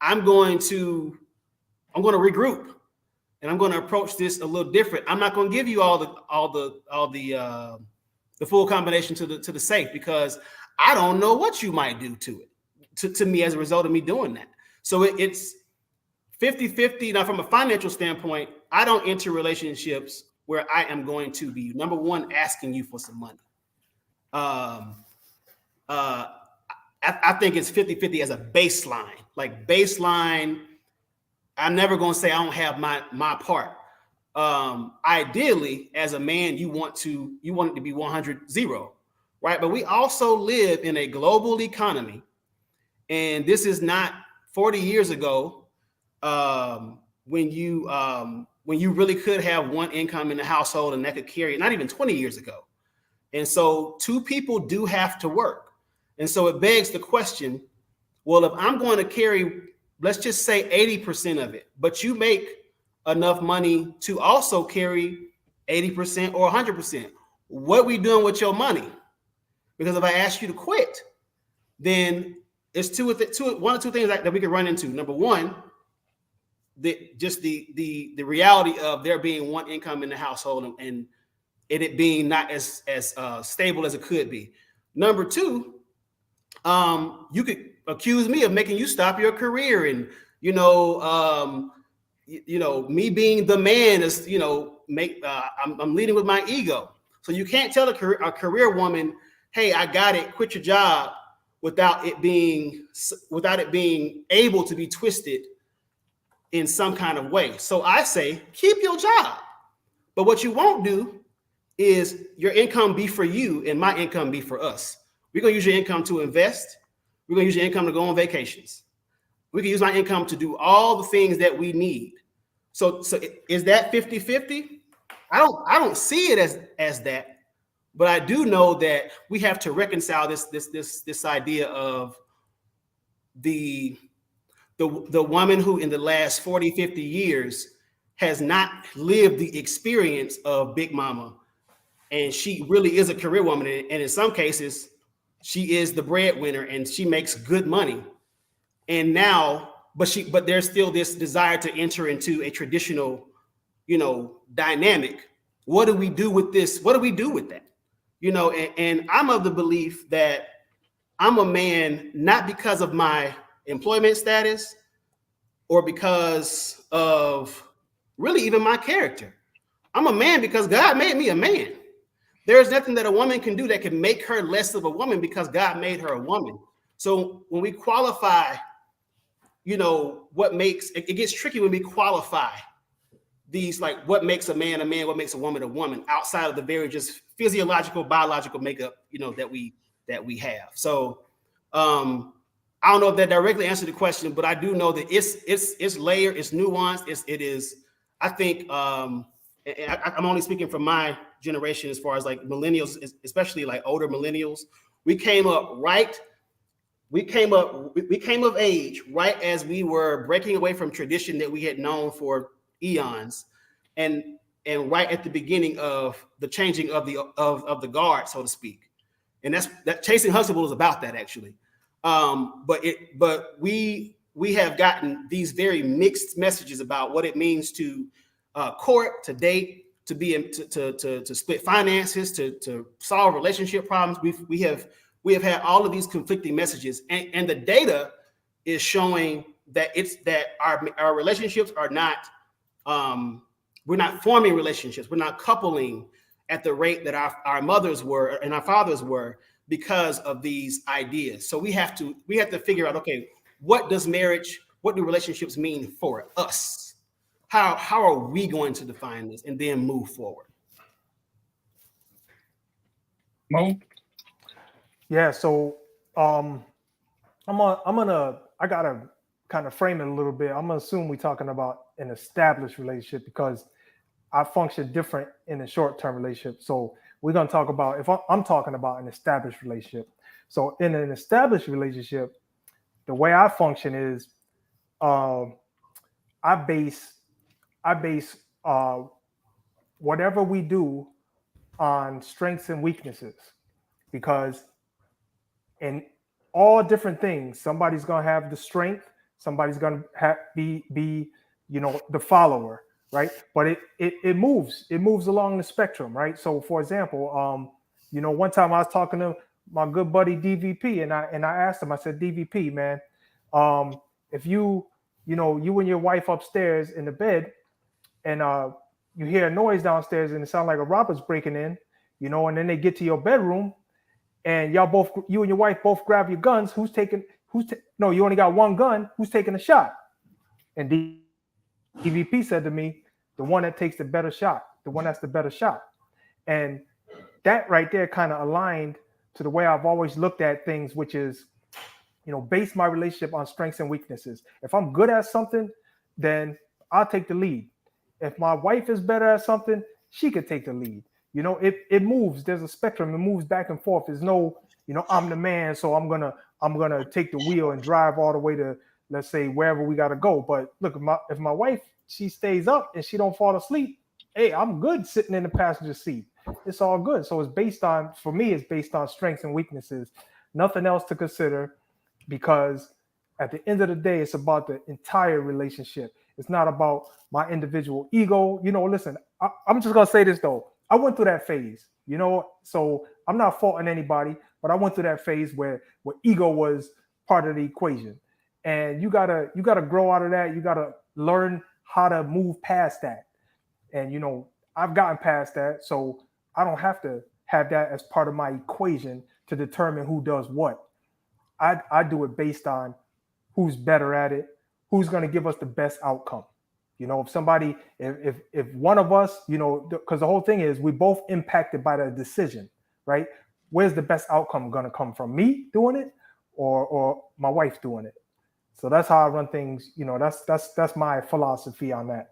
I'm going to regroup, and I'm going to approach this a little different. I'm not going to give you all the full combination to the safe, because I don't know what you might do to me as a result of me doing that. So it's 50-50. Now, from a financial standpoint, I don't enter relationships where I am going to be, number one, asking you for some money. I think it's 50-50 as a baseline. Like baseline, I'm never going to say I don't have my part. Ideally, as a man, you want it to be 100-0, right? But we also live in a global economy, and this is not 40 years ago, when you really could have one income in the household and that could carry it, not even 20 years ago. And so two people do have to work. And so it begs the question, well, if I'm going to carry, let's just say 80% of it, but you make enough money to also carry 80% or 100%, what are we doing with your money? Because if I ask you to quit, then it's one or two things that we can run into. Number one, the reality of there being one income in the household and it being not as stable as it could be. Number two, you could accuse me of making you stop your career, and me being the man is I'm leading with my ego. So you can't tell a career woman, hey, I got it, quit your job, without it being able to be twisted in some kind of way. So I say, keep your job. But what you won't do is your income be for you and my income be for us. We're going to use your income to invest. We're going to use your income to go on vacations. We can use my income to do all the things that we need. So is that 50-50? I don't see it as that, but I do know that we have to reconcile this idea of the woman who in the last 40, 50 years has not lived the experience of Big Mama, and she really is a career woman, and in some cases she is the breadwinner and she makes good money. And now, but there's still this desire to enter into a traditional, dynamic. What do we do with this? What do we do with that? And I'm of the belief that I'm a man not because of my employment status or because of really even my character. I'm a man because God made me a man. There's nothing that a woman can do that can make her less of a woman because God made her a woman. So when we qualify, what makes it gets tricky when we qualify these, like what makes a man, what makes a woman outside of the very just physiological, biological makeup, that we have. So I don't know if that directly answered the question, but I do know that it's layered, it's nuanced, it is. I think I'm only speaking from my generation as far as like millennials, especially like older millennials. We came of age right as we were breaking away from tradition that we had known for eons, and right at the beginning of the changing of the guard, so to speak. And that Chasing Huxtable is about that actually. But we have gotten these very mixed messages about what it means to court, to date, to be to split finances, to solve relationship problems. We have had all of these conflicting messages, and the data is showing that our relationships are not we're not forming relationships, we're not coupling at the rate that our mothers were and our fathers were, because of these ideas. So we have to figure out, okay, what do relationships mean for us? How are we going to define this and then move forward? Mo? Yeah, so I gotta kind of frame it a little bit. I'm gonna assume we're talking about an established relationship because I function different in a short-term relationship. So we're gonna talk about, if I'm talking about an established relationship. So in an established relationship, the way I function is I base whatever we do on strengths and weaknesses, because in all different things, somebody's gonna have the strength, somebody's gonna be the follower, right? But it moves along the spectrum, right? So for example, one time I was talking to my good buddy DVP, and I asked him, I said, DVP, man, if you and your wife upstairs in the bed, and you hear a noise downstairs and it sounds like a robber's breaking in, and then they get to your bedroom and you and your wife both grab your guns, no, you only got one gun, who's taking a shot? And DVP said to me, the one that takes the better shot, the one that's the better shot. And that right there kind of aligned to the way I've always looked at things, which is, base my relationship on strengths and weaknesses. If I'm good at something, then I'll take the lead. If my wife is better at something, she could take the lead. It moves. There's a spectrum. It moves back and forth. There's no, I'm the man, so I'm gonna take the wheel and drive all the way to, let's say, wherever we gotta go. But look, if my wife, she stays up and she don't fall asleep, hey, I'm good sitting in the passenger seat. It's all good. So it's based on strengths and weaknesses. Nothing else to consider, because at the end of the day, it's about the entire relationship. It's not about my individual ego. Listen, I'm just gonna say this though. I went through that phase, so I'm not faulting anybody, but I went through that phase where ego was part of the equation. And you gotta grow out of that. You gotta learn how to move past that. And I've gotten past that, so I don't have to have that as part of my equation to determine who does what. I do it based on who's better at it, who's going to give us the best outcome. If one of us, because the whole thing is we both impacted by the decision, right? Where's the best outcome going to come from? Me doing it or my wife doing it? So that's how I run things. That's my philosophy on that.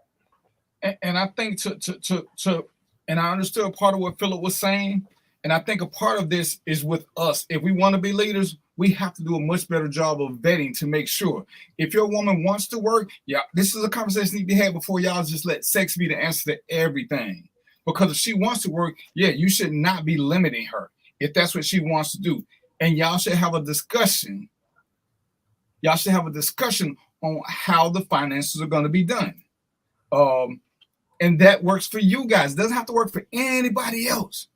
And I think and I understood part of what Philip was saying. And I think a part of this is with us. If we want to be leaders, we have to do a much better job of vetting to make sure. If your woman wants to work, yeah, this is a conversation you need to have before y'all just let sex be the answer to everything. Because if she wants to work, yeah, you should not be limiting her if that's what she wants to do. And y'all should have a discussion. Y'all should have a discussion on how the finances are going to be done. And that works for you guys. It doesn't have to work for anybody else.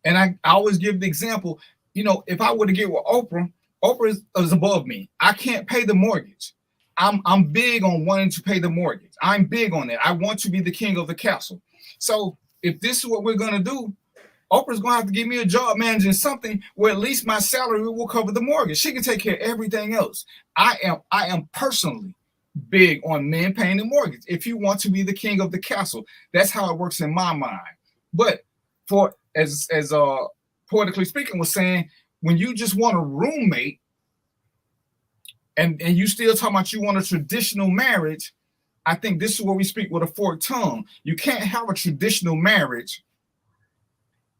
And I always give the example, if I were to get with Oprah is above me. I can't pay the mortgage. I'm big on wanting to pay the mortgage. I'm big on that. I want to be the king of the castle. So if this is what we're going to do, Oprah's going to have to give me a job managing something where at least my salary will cover the mortgage. She can take care of everything else. I am personally big on men paying the mortgage. If you want to be the king of the castle, that's how it works in my mind. But as poetically speaking was saying, when you just want a roommate, and you still talking about you want a traditional marriage. I think this is where we speak with a forked tongue. You can't have a traditional marriage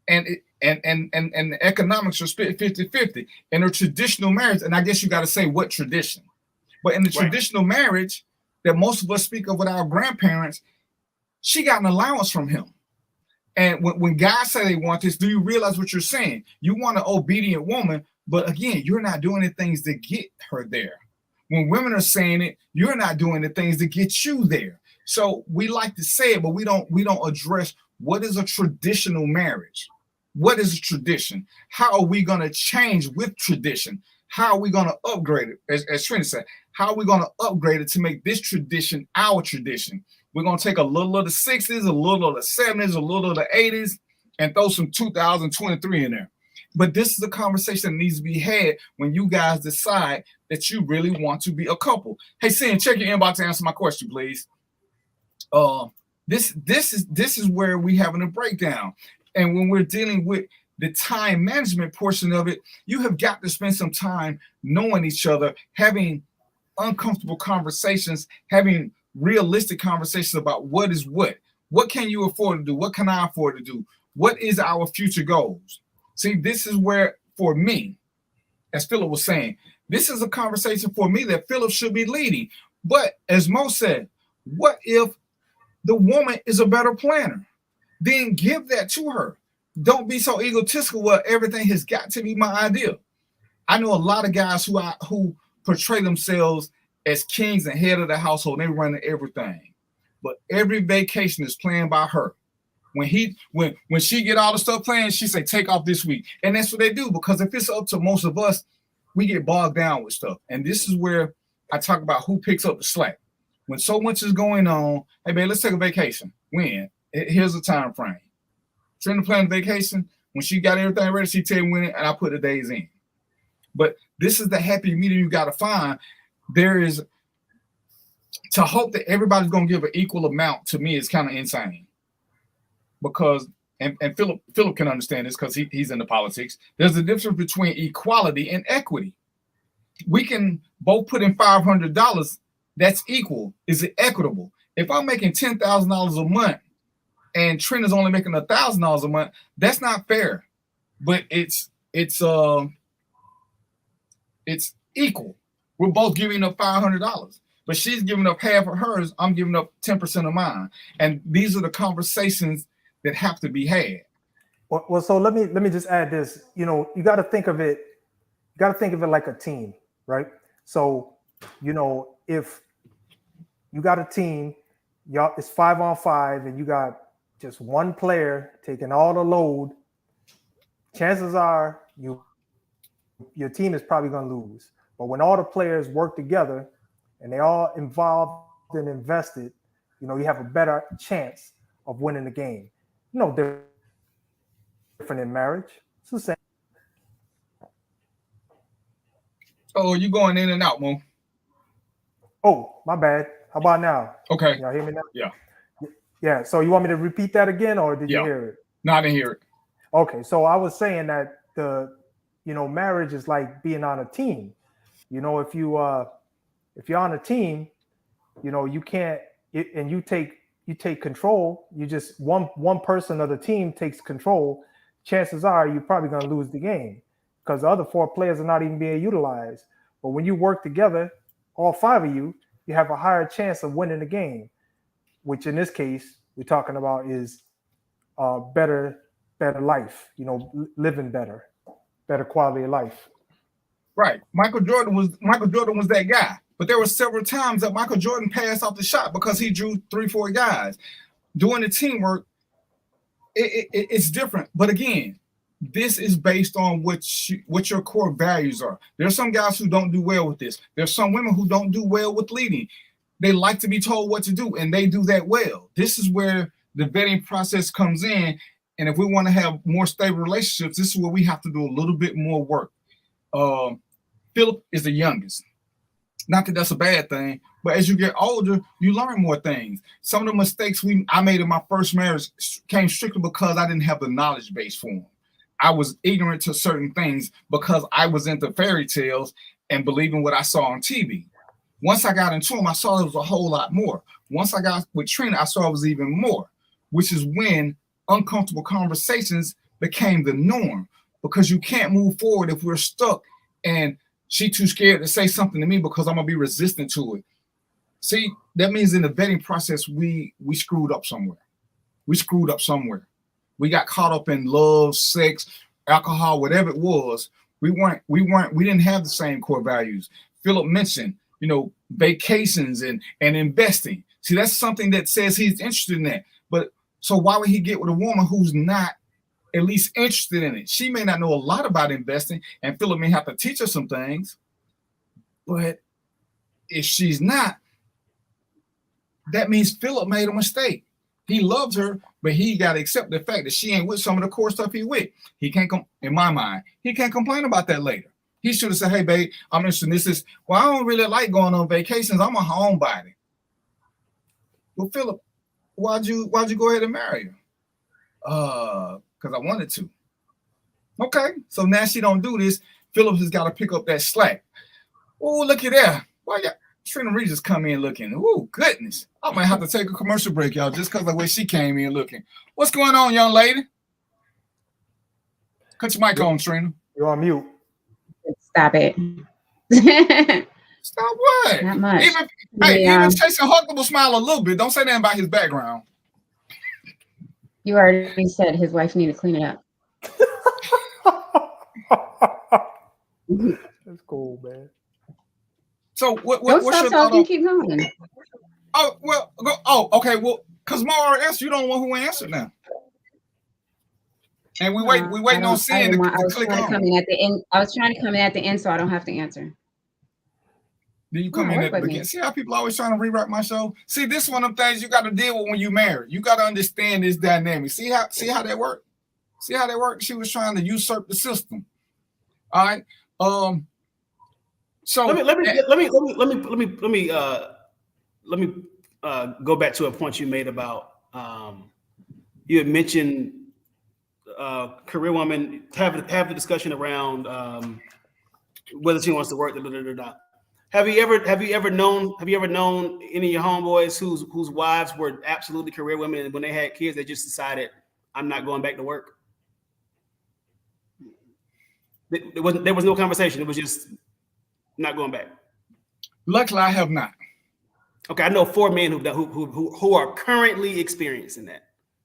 and the economics are split 50-50 in a traditional marriage. And I guess you got to say what tradition. But in the traditional marriage that most of us speak of with our grandparents, she got an allowance from him. And when guys say they want this, do you realize what you're saying? You want an obedient woman, but again, you're not doing the things to get her there. When women are saying it, you're not doing the things to get you there. So we like to say it, but we don't address what is a traditional marriage. What is a tradition? How are we going to change with tradition? How are we going to upgrade it? As Trina said, how are we going to upgrade it to make this tradition our tradition? We're going to take a little of the 60s, a little of the 70s, a little of the 80s, and throw some 2023 in there. But this is a conversation that needs to be had when you guys decide that you really want to be a couple. Hey, Sin, check your inbox to answer my question, please. This is where we having a breakdown. And when we're dealing with the time management portion of it, you have got to spend some time knowing each other, having uncomfortable conversations, having realistic conversations about what is what. What can you afford to do? What can I afford to do? What is our future goals? See, this is where, for me, as Philip was saying, this is a conversation for me that Philip should be leading. But as Mo said, what if the woman is a better planner? Then give that to her. Don't be so egotistical where everything has got to be my idea. I know a lot of guys who portray themselves as kings and head of the household. They run everything. But every vacation is planned by her. When she get all the stuff planned, she say, take off this week. And that's what they do, because if it's up to most of us, we get bogged down with stuff. And this is where I talk about who picks up the slack. When so much is going on, hey, man, let's take a vacation. When? Here's the time frame. Trying to plan a vacation. When she got everything ready, she tell you when, and I put the days in. But this is the happy medium you got to find. There is, to hope that everybody's going to give an equal amount, to me, is kind of insane. Because, and Philip can understand this because he's into politics, there's a difference between equality and equity. We can both put in $500. That's equal. Is it equitable? If I'm making $10,000 a month and Trina's only making $1,000 a month, that's not fair. But it's equal. We're both giving up $500, but she's giving up half of hers. I'm giving up 10% of mine. And these are the conversations that have to be had. Well, so let me just add this. You know, you got to think of it. You got to think of it like a team, right? So, you know, if you got a team, y'all, it's 5-on-5, and you got just one player taking all the load, chances are your team is probably going to lose. But when all the players work together and they all involved and invested, you know, you have a better chance of winning the game. No different in marriage. It's the same. Oh, you going in and out, Mo. Oh, my bad. How about now? Okay. Y'all hear me now? Yeah. Yeah. So you want me to repeat that again, or did you hear it? No, I didn't hear it. Okay. So I was saying that marriage is like being on a team. You know, if you're on a team, you know, you can't, and you take control. You just one person of the team takes control. Chances are you're probably going to lose the game because the other 4 players are not even being utilized. But when you work together, all 5 of you, you have a higher chance of winning the game, which in this case we're talking about is better life. You know, living better quality of life. Right. Michael Jordan was that guy. But there were several times that Michael Jordan passed off the shot because he drew 3-4 guys. Doing the teamwork, it's different. But again, this is based on what your core values are. There's some guys who don't do well with this. There's some women who don't do well with leading. They like to be told what to do, and they do that well. This is where the vetting process comes in. And if we want to have more stable relationships, this is where we have to do a little bit more work. Philip is the youngest. Not that that's a bad thing, but as you get older, you learn more things. Some of the mistakes I made in my first marriage came strictly because I didn't have the knowledge base for them. I was ignorant to certain things because I was into fairy tales and believing what I saw on TV. Once I got into them, I saw there was a whole lot more. Once I got with Trina, I saw it was even more, which is when uncomfortable conversations became the norm, because you can't move forward if we're stuck and she too scared to say something to me because I'm gonna be resistant to it. See, that means in the vetting process, we screwed up somewhere. We screwed up somewhere. We got caught up in love, sex, alcohol, whatever it was. We didn't have the same core values. Philip mentioned, vacations and investing. See, that's something that says he's interested in that. But so why would he get with a woman who's not at least interested in it? She may not know a lot about investing, and Philip may have to teach her some things. But if she's not, that means Philip made a mistake. He loves her, but he got to accept the fact that she ain't with some of the core stuff he with. He can't in my mind, he can't complain about that later. He should have said, hey, babe, I'm interested in this. Well, I don't really like going on vacations. I'm a homebody. Well, Philip, why'd you go ahead and marry her? Because I wanted to. Okay, so now she don't do this. Philip has got to pick up that slack. Oh, look at that. Why Trina Regis come in looking? Oh, goodness. I might have to take a commercial break, y'all, just because of the way she came in looking. What's going on, young lady? Cut your mic on, Trina. You're on mute. Stop it. Stop what? Not much. Even Chasing Huckable smile a little bit. Don't say that about his background. You already said his wife needed to clean it up. That's cool, man. So what's stop your talking, keep going. Oh, well, okay. Well, because Mara asked, you don't want who answered now. And we waiting on seeing to click on. I was trying to come in at the end so I don't have to answer. Then you come in at the beginning. See how people always trying to rewrite my show? See, this one of them things you got to deal with when you marry. You got to understand this dynamic. See how that worked? See how that worked? She was trying to usurp the system. All right. So let me go back to a point you made about you had mentioned career woman have the discussion around whether she wants to work. Have you ever known any of your homeboys whose wives were absolutely career women, and when they had kids, they just decided, I'm not going back to work? There was no conversation. It was just not going back. Luckily, I have not. Okay, I know 4 men who are currently experiencing that.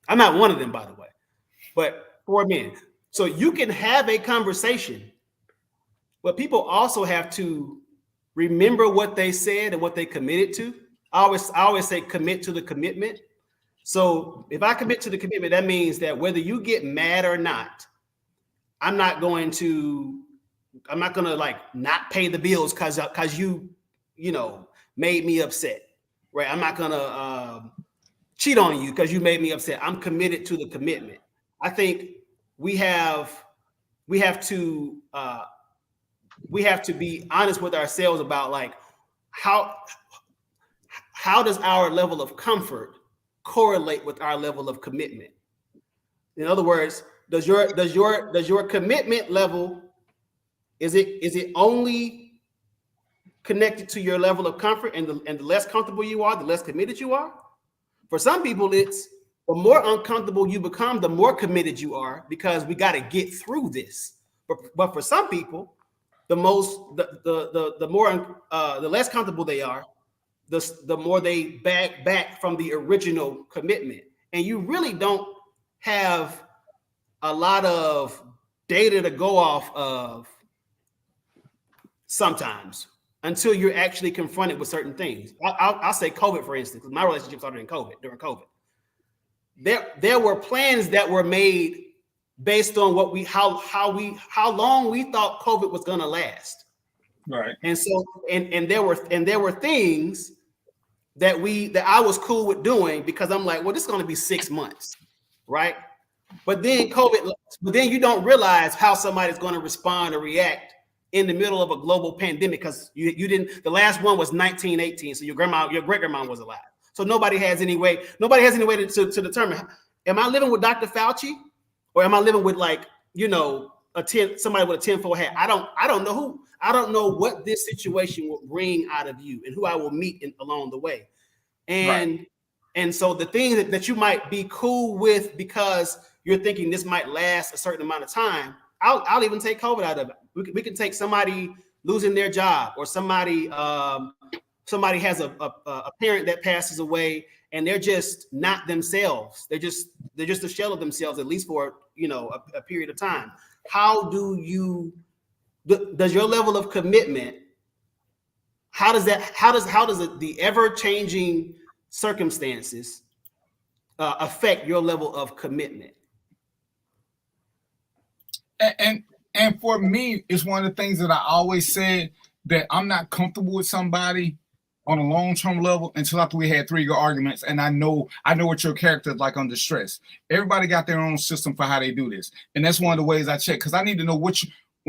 I'm not one of them, by the way, but 4 men. So you can have a conversation, but people also have to remember what they said and what they committed to. I always say commit to the commitment. So if I commit to the commitment, that means that whether you get mad or not, I'm not going to like not pay the bills because you made me upset, right? I'm not gonna cheat on you because you made me upset. I'm committed to the commitment. I think we have to be honest with ourselves about like how does our level of comfort correlate with our level of commitment? In other words, does your commitment level, is it only connected to your level of comfort, and the less comfortable you are, the less committed you are? For some people, it's the more uncomfortable you become, the more committed you are, because we got to get through this. But for some people, the less comfortable they are, the more they back from the original commitment. And you really don't have a lot of data to go off of sometimes until you're actually confronted with certain things. I'll say COVID, for instance, because my relationship started during COVID. There were plans that were made based on how long we thought COVID was going to last. Right. And so, and there were things that I was cool with doing because I'm like, well, this is going to be 6 months, right? But then you don't realize how somebody's going to respond or react in the middle of a global pandemic, because you didn't. The last one was 1918, so your great grandma was alive. So nobody has any way to determine, am I living with Dr. Fauci, or am I living with like somebody with a 10-fold hat. I don't know what this situation will bring out of you and who I will meet along the way. And so the thing that you might be cool with because you're thinking this might last a certain amount of time, I'll even take COVID out of it. We can take somebody losing their job, or somebody has a parent that passes away and they're just not themselves. They're just a shell of themselves, at least for a period of time. How does your level of commitment, how does the ever-changing circumstances affect your level of commitment? And for me, it's one of the things that I always said, that I'm not comfortable with somebody on a long-term level until after we had 3 good arguments, and I know what your character is like under stress. Everybody got their own system for how they do this, and that's one of the ways I check, because I need to know when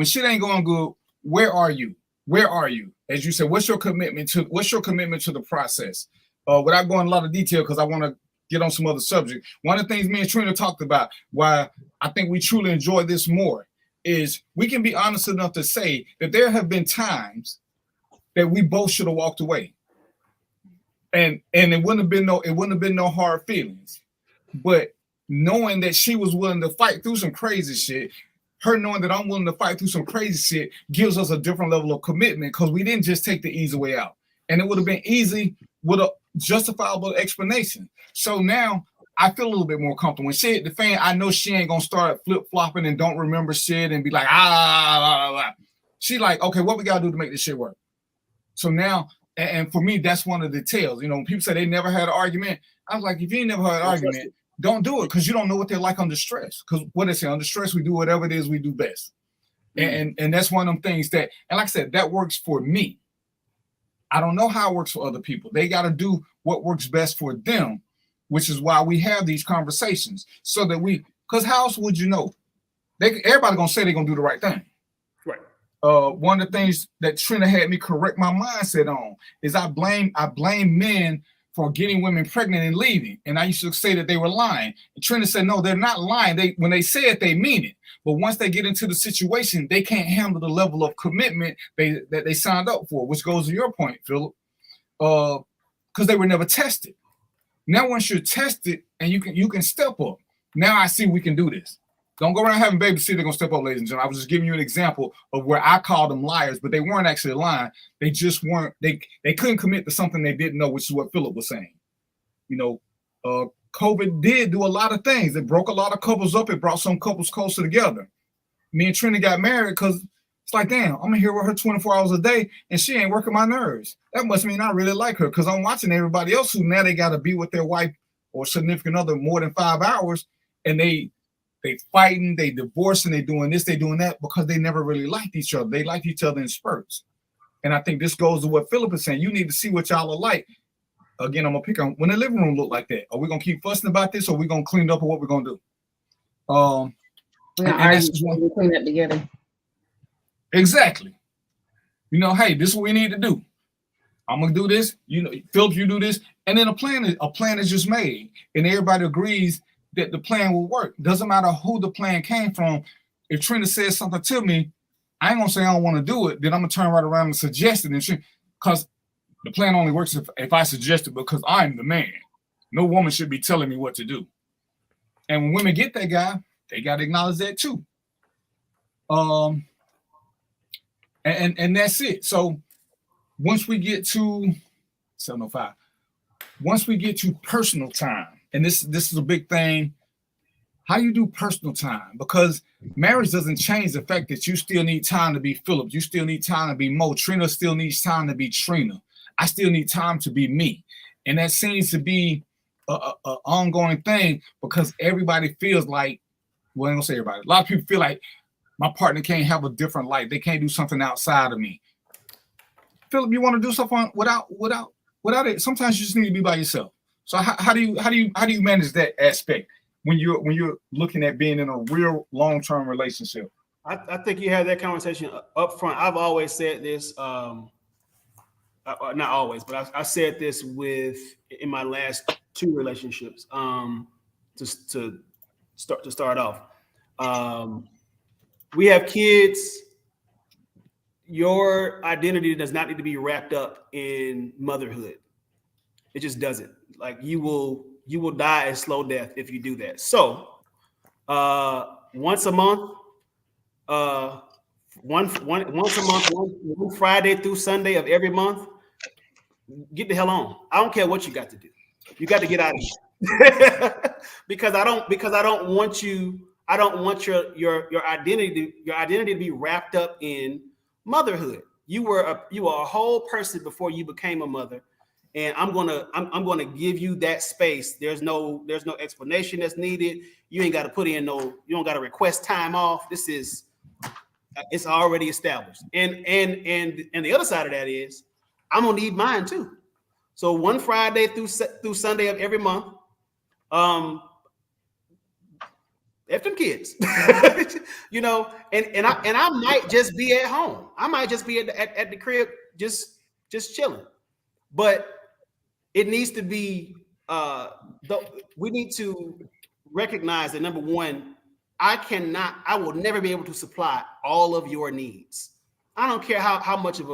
shit ain't going good, where are you? Where are you? As you said, what's your commitment to the process? Without going a lot of detail, because I want to get on some other subject. One of the things me and Trina talked about, why I think we truly enjoy this more, is we can be honest enough to say that there have been times that we both should have walked away, and it wouldn't have been no hard feelings. But knowing that she was willing to fight through some crazy shit, her knowing that I'm willing to fight through some crazy shit, gives us a different level of commitment, because we didn't just take the easy way out, and it would have been easy with a justifiable explanation. So now I feel a little bit more comfortable. When she hit the fan, I know she ain't gonna start flip-flopping and don't remember shit and be like, She like, okay, what we gotta do to make this shit work? So now, and for me, that's one of the tales. When people say they never had an argument, I was like, if you ain't never had an argument, don't do it, because you don't know what they're like under stress. Because what they say, under stress, we do whatever it is we do best. And that's one of them things that, and like I said, that works for me. I don't know how it works for other people. They got to do what works best for them, which is why we have these conversations, so that because how else would you know? Everybody gonna say they're gonna do the right thing. Right. One of the things that Trina had me correct my mindset on is I blame men for getting women pregnant and leaving. And I used to say that they were lying. And Trina said, no, they're not lying. When they say it, they mean it. But once they get into the situation, they can't handle the level of commitment that they signed up for, which goes to your point, Philip, because they were never tested. Now, once you're tested and you can step up, now I see we can do this. Don't go around having babies see they're going to step up, ladies and gentlemen. I was just giving you an example of where I called them liars, but they weren't actually lying. They just weren't, they couldn't commit to something they didn't know, which is what Philip was saying. COVID did do a lot of things. It broke a lot of couples up. It brought some couples closer together. Me and Trina got married because it's like, damn, I'm here with her 24 hours a day and she ain't working my nerves. That must mean I really like her, because I'm watching everybody else who now they got to be with their wife or significant other more than 5 hours, and they fighting, they divorcing, they doing this, they doing that, because they never really liked each other. They liked each other in spurts. And I think this goes to what Philip is saying. You need to see what y'all are like. Again, I'm gonna pick on when the living room look like that. Are we gonna keep fussing about this, or are we gonna clean up, or what we're gonna do? We're gonna clean up together. Exactly. Hey, this is what we need to do. I'm gonna do this. Philip, you do this, and then a plan is just made, and everybody agrees that the plan will work. Doesn't matter who the plan came from. If Trina says something to me, I ain't gonna say I don't want to do it. Then I'm gonna turn right around and suggest it, because the plan only works if I suggest it, because I'm the man. No woman should be telling me what to do. And when women get that guy, they got to acknowledge that too. And that's it. So once we get to 7:05, once we get to personal time, and this is a big thing, how you do personal time, because marriage doesn't change the fact that you still need time to be Philip. You still need time to be Mo. Trina still needs time to be Trina. I still need time to be me. And that seems to be a ongoing thing, because everybody feels like, well, I ain't gonna say everybody, a lot of people feel like my partner can't have a different life. They can't do something outside of me. Philip, you want to do something without it? Sometimes you just need to be by yourself. So how do you manage that aspect when you're looking at being in a real long-term relationship? I think you had that conversation up front. I've always said this, not always, but I said this in my last 2 relationships. To start off, we have kids. Your identity does not need to be wrapped up in motherhood. It just doesn't. Like you will die a slow death if you do that. So once a month, once a month, one Friday through Sunday of every month, get the hell on. I don't care what you got to do. You got to get out of here. because I don't want your identity to be wrapped up in motherhood. You were a whole person before you became a mother, and I'm gonna give you that space. There's no explanation that's needed. You ain't got to put in you don't got to request time off. It's already established. And the other side of that is I'm gonna need mine too. So one Friday through Sunday of every month, F them kids, you know, and I might just be at home. I might just be at the crib, just chilling. But it needs to be. We need to recognize that number one, I will never be able to supply all of your needs. I don't care how much of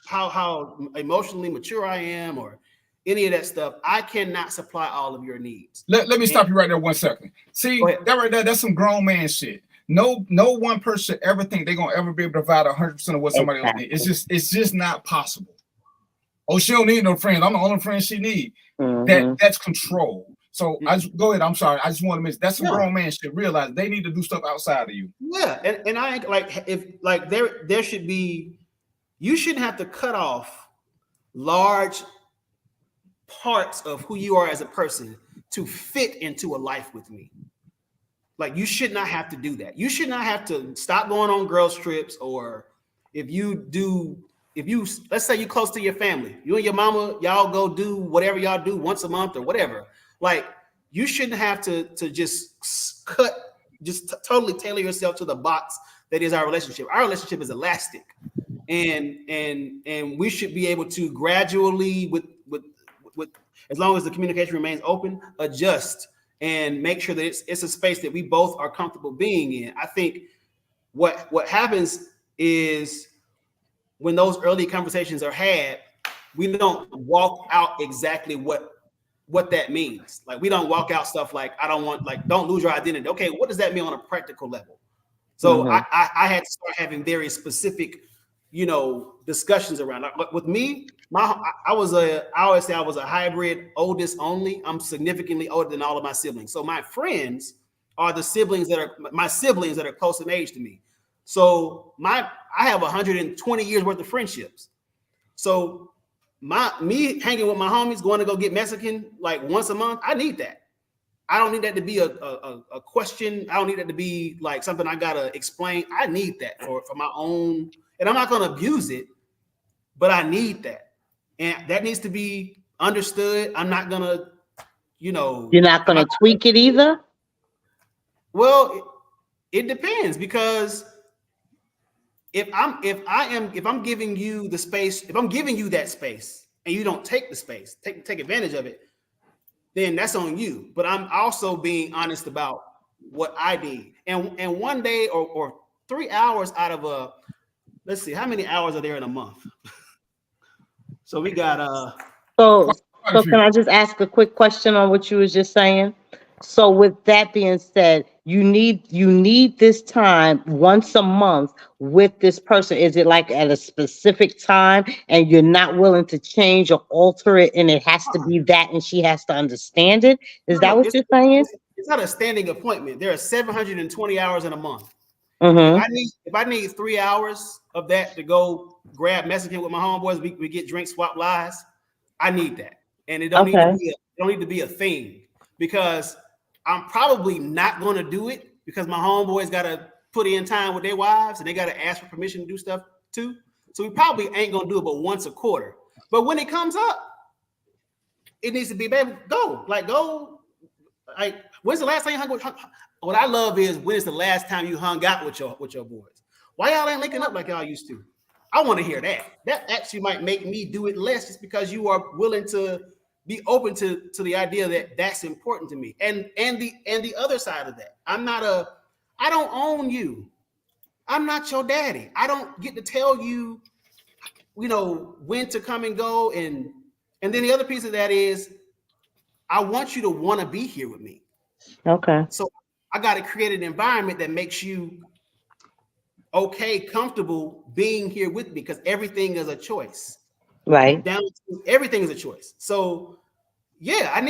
how emotionally mature I am or any of that stuff. I cannot supply all of your needs. Let me stop you right there 1 second. See, that right there, that's some grown man shit. No one person should ever think they're gonna ever be able to provide 100% of what somebody else needs. It's just not possible. Oh, she don't need no friends. I'm the only friend she needs. That's control. So go ahead. I'm sorry. I just want to mention that's some grown man shit. Realize they need to do stuff outside of you. Yeah, and I like if like there should be. You shouldn't have to cut off large parts of who you are as a person to fit into a life with me. Like you should not have to do that. You should not have to stop going on girls trips, or if you let's say you're close to your family, you and your mama, y'all go do whatever y'all do once a month or whatever. Like you shouldn't have to just totally tailor yourself to the box that is our relationship. Our relationship is elastic, and we should be able to gradually, with as long as the communication remains open, adjust and make sure that it's a space that we both are comfortable being in. I think what happens is when those early conversations are had, we don't walk out exactly what that means. Like we don't walk out stuff like don't lose your identity. Okay, what does that mean on a practical level? So I had to start having very specific, discussions around. Like with me, I always say I was a hybrid, oldest only. I'm significantly older than all of my siblings. So my friends are the siblings that are close in age to me. So I have 120 years worth of friendships. So me hanging with my homies, going to go get Mexican like once a month, I need that. I don't need that to be a question. I don't need that to be like something I gotta explain. I need that for my own, and I'm not gonna abuse it, but I need that. And that needs to be understood. I'm not gonna, You're not gonna tweak it either? Well, it depends, because if I'm giving you the space, if I'm giving you that space and you don't take the space, take advantage of it, then that's on you. But I'm also being honest about what I need. And one day or 3 hours out of let's see, how many hours are there in a month? So we got So can I just ask a quick question on what you was just saying? So with that being said, you need this time once a month with this person. Is it like at a specific time and you're not willing to change or alter it, and it has to be that, and she has to understand it? Is that what you're saying? It's not a standing appointment. There are 720 hours in a month. If I need 3 hours of that to go grab Mexican with my homeboys, we get drinks, swap lies. I need that, and it don't need to be a thing, because I'm probably not going to do it because my homeboys got to put in time with their wives and they got to ask for permission to do stuff too. So we probably ain't going to do it but once a quarter. But when it comes up, it needs to be, baby, go. Like, when's the last time you hung with? What I love is, when is the last time you hung out with your boys? Why y'all ain't linking up like y'all used to? I want to hear that. That actually might make me do it less, just because you are willing to be open to the idea that that's important to me. And the other side of that, I don't own you. I'm not your daddy. I don't get to tell you, you know, when to come and go. And then the other piece of that is I want you to want to be here with me. Okay. So I got to create an environment that makes you okay, comfortable being here with me, because everything is a choice. Right. Everything is a choice. So yeah, I'm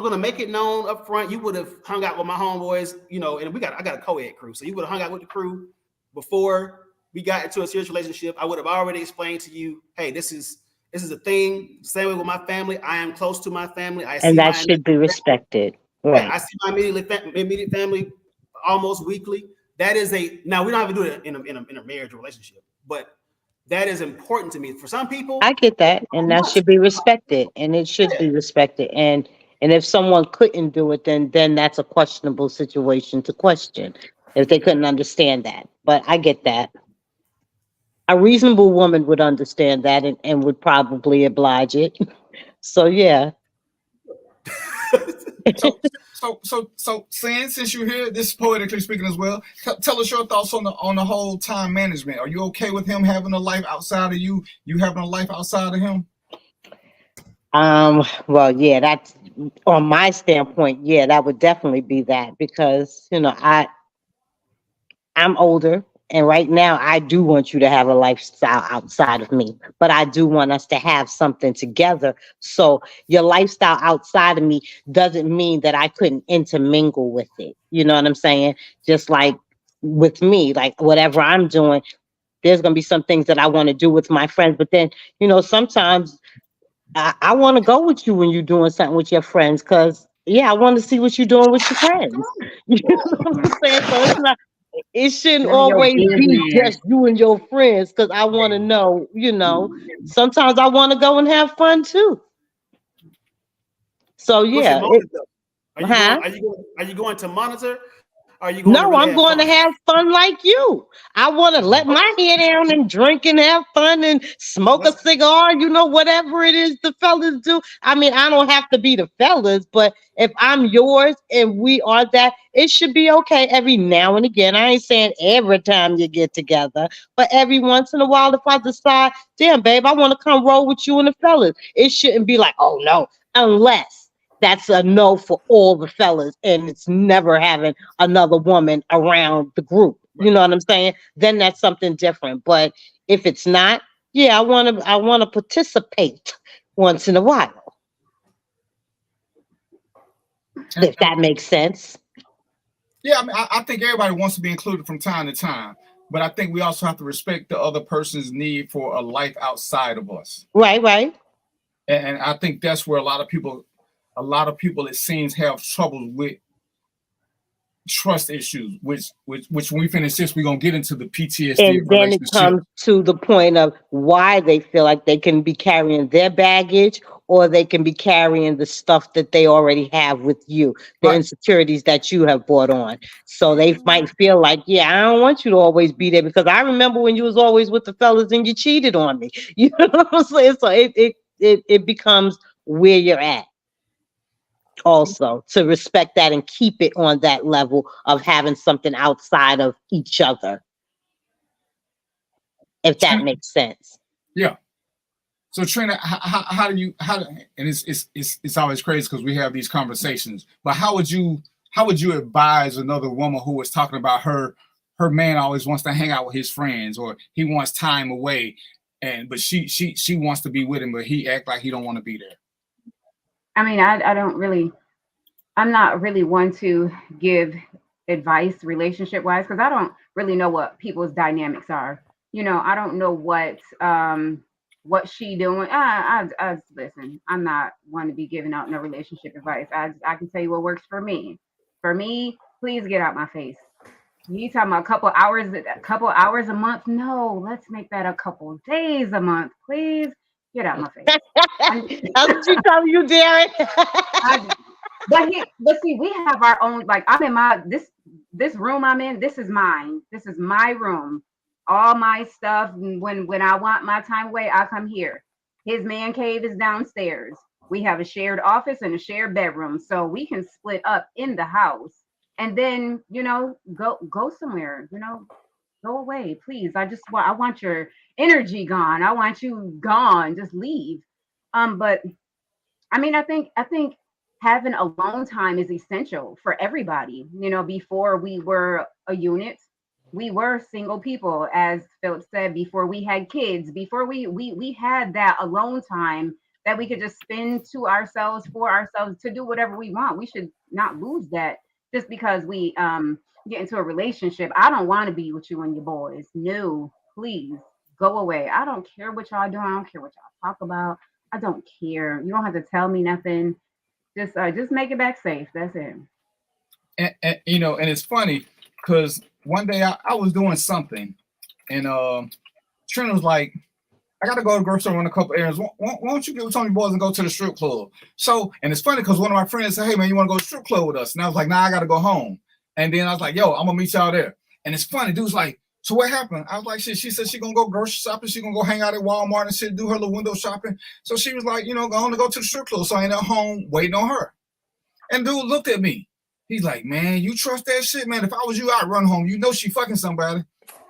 gonna make it known up front. You would have hung out with my homeboys, you know, and I got a co-ed crew. So you would have hung out with the crew before we got into a serious relationship. I would have already explained to you, hey, this is a thing. Same way with my family. I am close to my family. And that should be respected. Right. I see my immediate family almost weekly. That is now we don't have to do it in a marriage or relationship, but that is important to me. For some people, I get that, and that should be respected, and it should be respected. And if someone couldn't do it, then that's a questionable situation to question if they couldn't understand that. But I get that. A reasonable woman would understand that and would probably oblige it. So yeah. So, since you're here, this is poetically speaking as well. Tell us your thoughts on the whole time management. Are you okay with him having a life outside of you? You having a life outside of him? Well, yeah, that's on my standpoint. Yeah, that would definitely be that, because you know I'm older, and right now I do want you to have a lifestyle outside of me, but I do want us to have something together. So your lifestyle outside of me doesn't mean that I couldn't intermingle with it. You know what I'm saying? Just like with me, like whatever I'm doing, there's going to be some things that I want to do with my friends, but then, you know, sometimes I want to go with you when you're doing something with your friends, because yeah, I want to see what you're doing with your friends. You know what I'm saying? So it's not, it shouldn't always be just you and your friends, because I want to know, you know, sometimes I want to go and have fun too. So yeah. Are you going to monitor? Are you going to No, really I'm going to have fun like you. I want to let my hair down and drink and have fun and smoke a cigar, you know, whatever it is the fellas do. I mean, I don't have to be the fellas, but if I'm yours and we are that, it should be okay every now and again. I ain't saying every time you get together, but every once in a while, if I decide, damn, babe, I want to come roll with you and the fellas, it shouldn't be like, oh no, unless that's a no for all the fellas, and it's never having another woman around the group. You know what I'm saying? Then that's something different. But if it's not, yeah, I want to participate once in a while. If that makes sense. Yeah, I mean, I think everybody wants to be included from time to time, but I think we also have to respect the other person's need for a life outside of us. Right. And I think that's where a lot of people, it seems, have trouble with trust issues, which when we finish this, we're gonna get into the PTSD and then it comes to the point of why they feel like they can be carrying their baggage, or they can be carrying the stuff that they already have with you, the insecurities that you have brought on. So they might feel like, yeah, I don't want you to always be there, because I remember when you was always with the fellas and you cheated on me. You know what I'm saying? So it becomes where you're at. Also, to respect that and keep it on that level of having something outside of each other, if that makes sense. Yeah. So Trina, how do and it's always crazy because we have these conversations, but how would you advise another woman who was talking about her man always wants to hang out with his friends, or he wants time away, but she wants to be with him, but he act like he don't want to be there? I mean, I'm not really one to give advice relationship wise, because I don't really know what people's dynamics are. You know, I don't know what she doing. I listen, I'm not one to be giving out no relationship advice. I can tell you what works for me. For me, please get out my face. You talking about a couple hours a month? No, let's make that a couple days a month. Please get out my face. That's what you tell you, Darren. But see, we have our own, like, I'm in this room I'm in, this is mine. This is my room. All my stuff, when I want my time away, I come here. His man cave is downstairs. We have a shared office and a shared bedroom, so we can split up in the house and then, you know, go somewhere, you know, Go away, please. I want your energy gone. I want you gone. Just leave. But I mean, I think having alone time is essential for everybody. You know, before we were a unit, we were single people, as Philip said, before we had kids, before we had that alone time that we could just spend to ourselves, for ourselves, to do whatever we want. We should not lose that just because we get into a relationship. I don't want to be with you and your boys. No, please go away. I don't care what y'all do. I don't care what y'all talk about. I don't care. You don't have to tell me nothing. Just make it back safe. That's it. And you know, and it's funny because one day I was doing something, and Trina was like, "I got to go to the grocery store, run a couple errands. Why don't you get with some of your boys and go to the strip club?" So, and it's funny because one of my friends said, "Hey man, you want to go to the strip club with us?" And I was like, "Nah, I got to go home." And then I was like, "Yo, I'm gonna meet y'all there." And it's funny, dude's like, "So what happened?" I was like, "Shit." She said she gonna go grocery shopping. She gonna go hang out at Walmart and shit, do her little window shopping. So she was like, "Go on to go to the strip club." So I ain't at home waiting on her. And dude looked at me. He's like, "Man, you trust that shit, man? If I was you, I'd run home. You know she fucking somebody."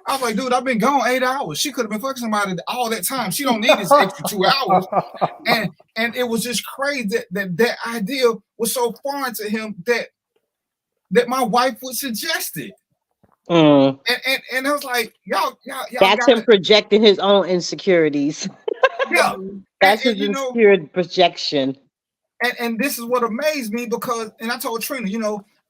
I was like, "Dude, I've been gone 8 hours. She could have been fucking somebody all that time. She don't need this extra 2 hours." And it was just crazy that idea was so foreign to him that my wife would suggest it. Mm. And I was like, y'all That's him projecting his own insecurities. Yeah. That's his insecure projection. And this is what amazed me because, and I told Trina,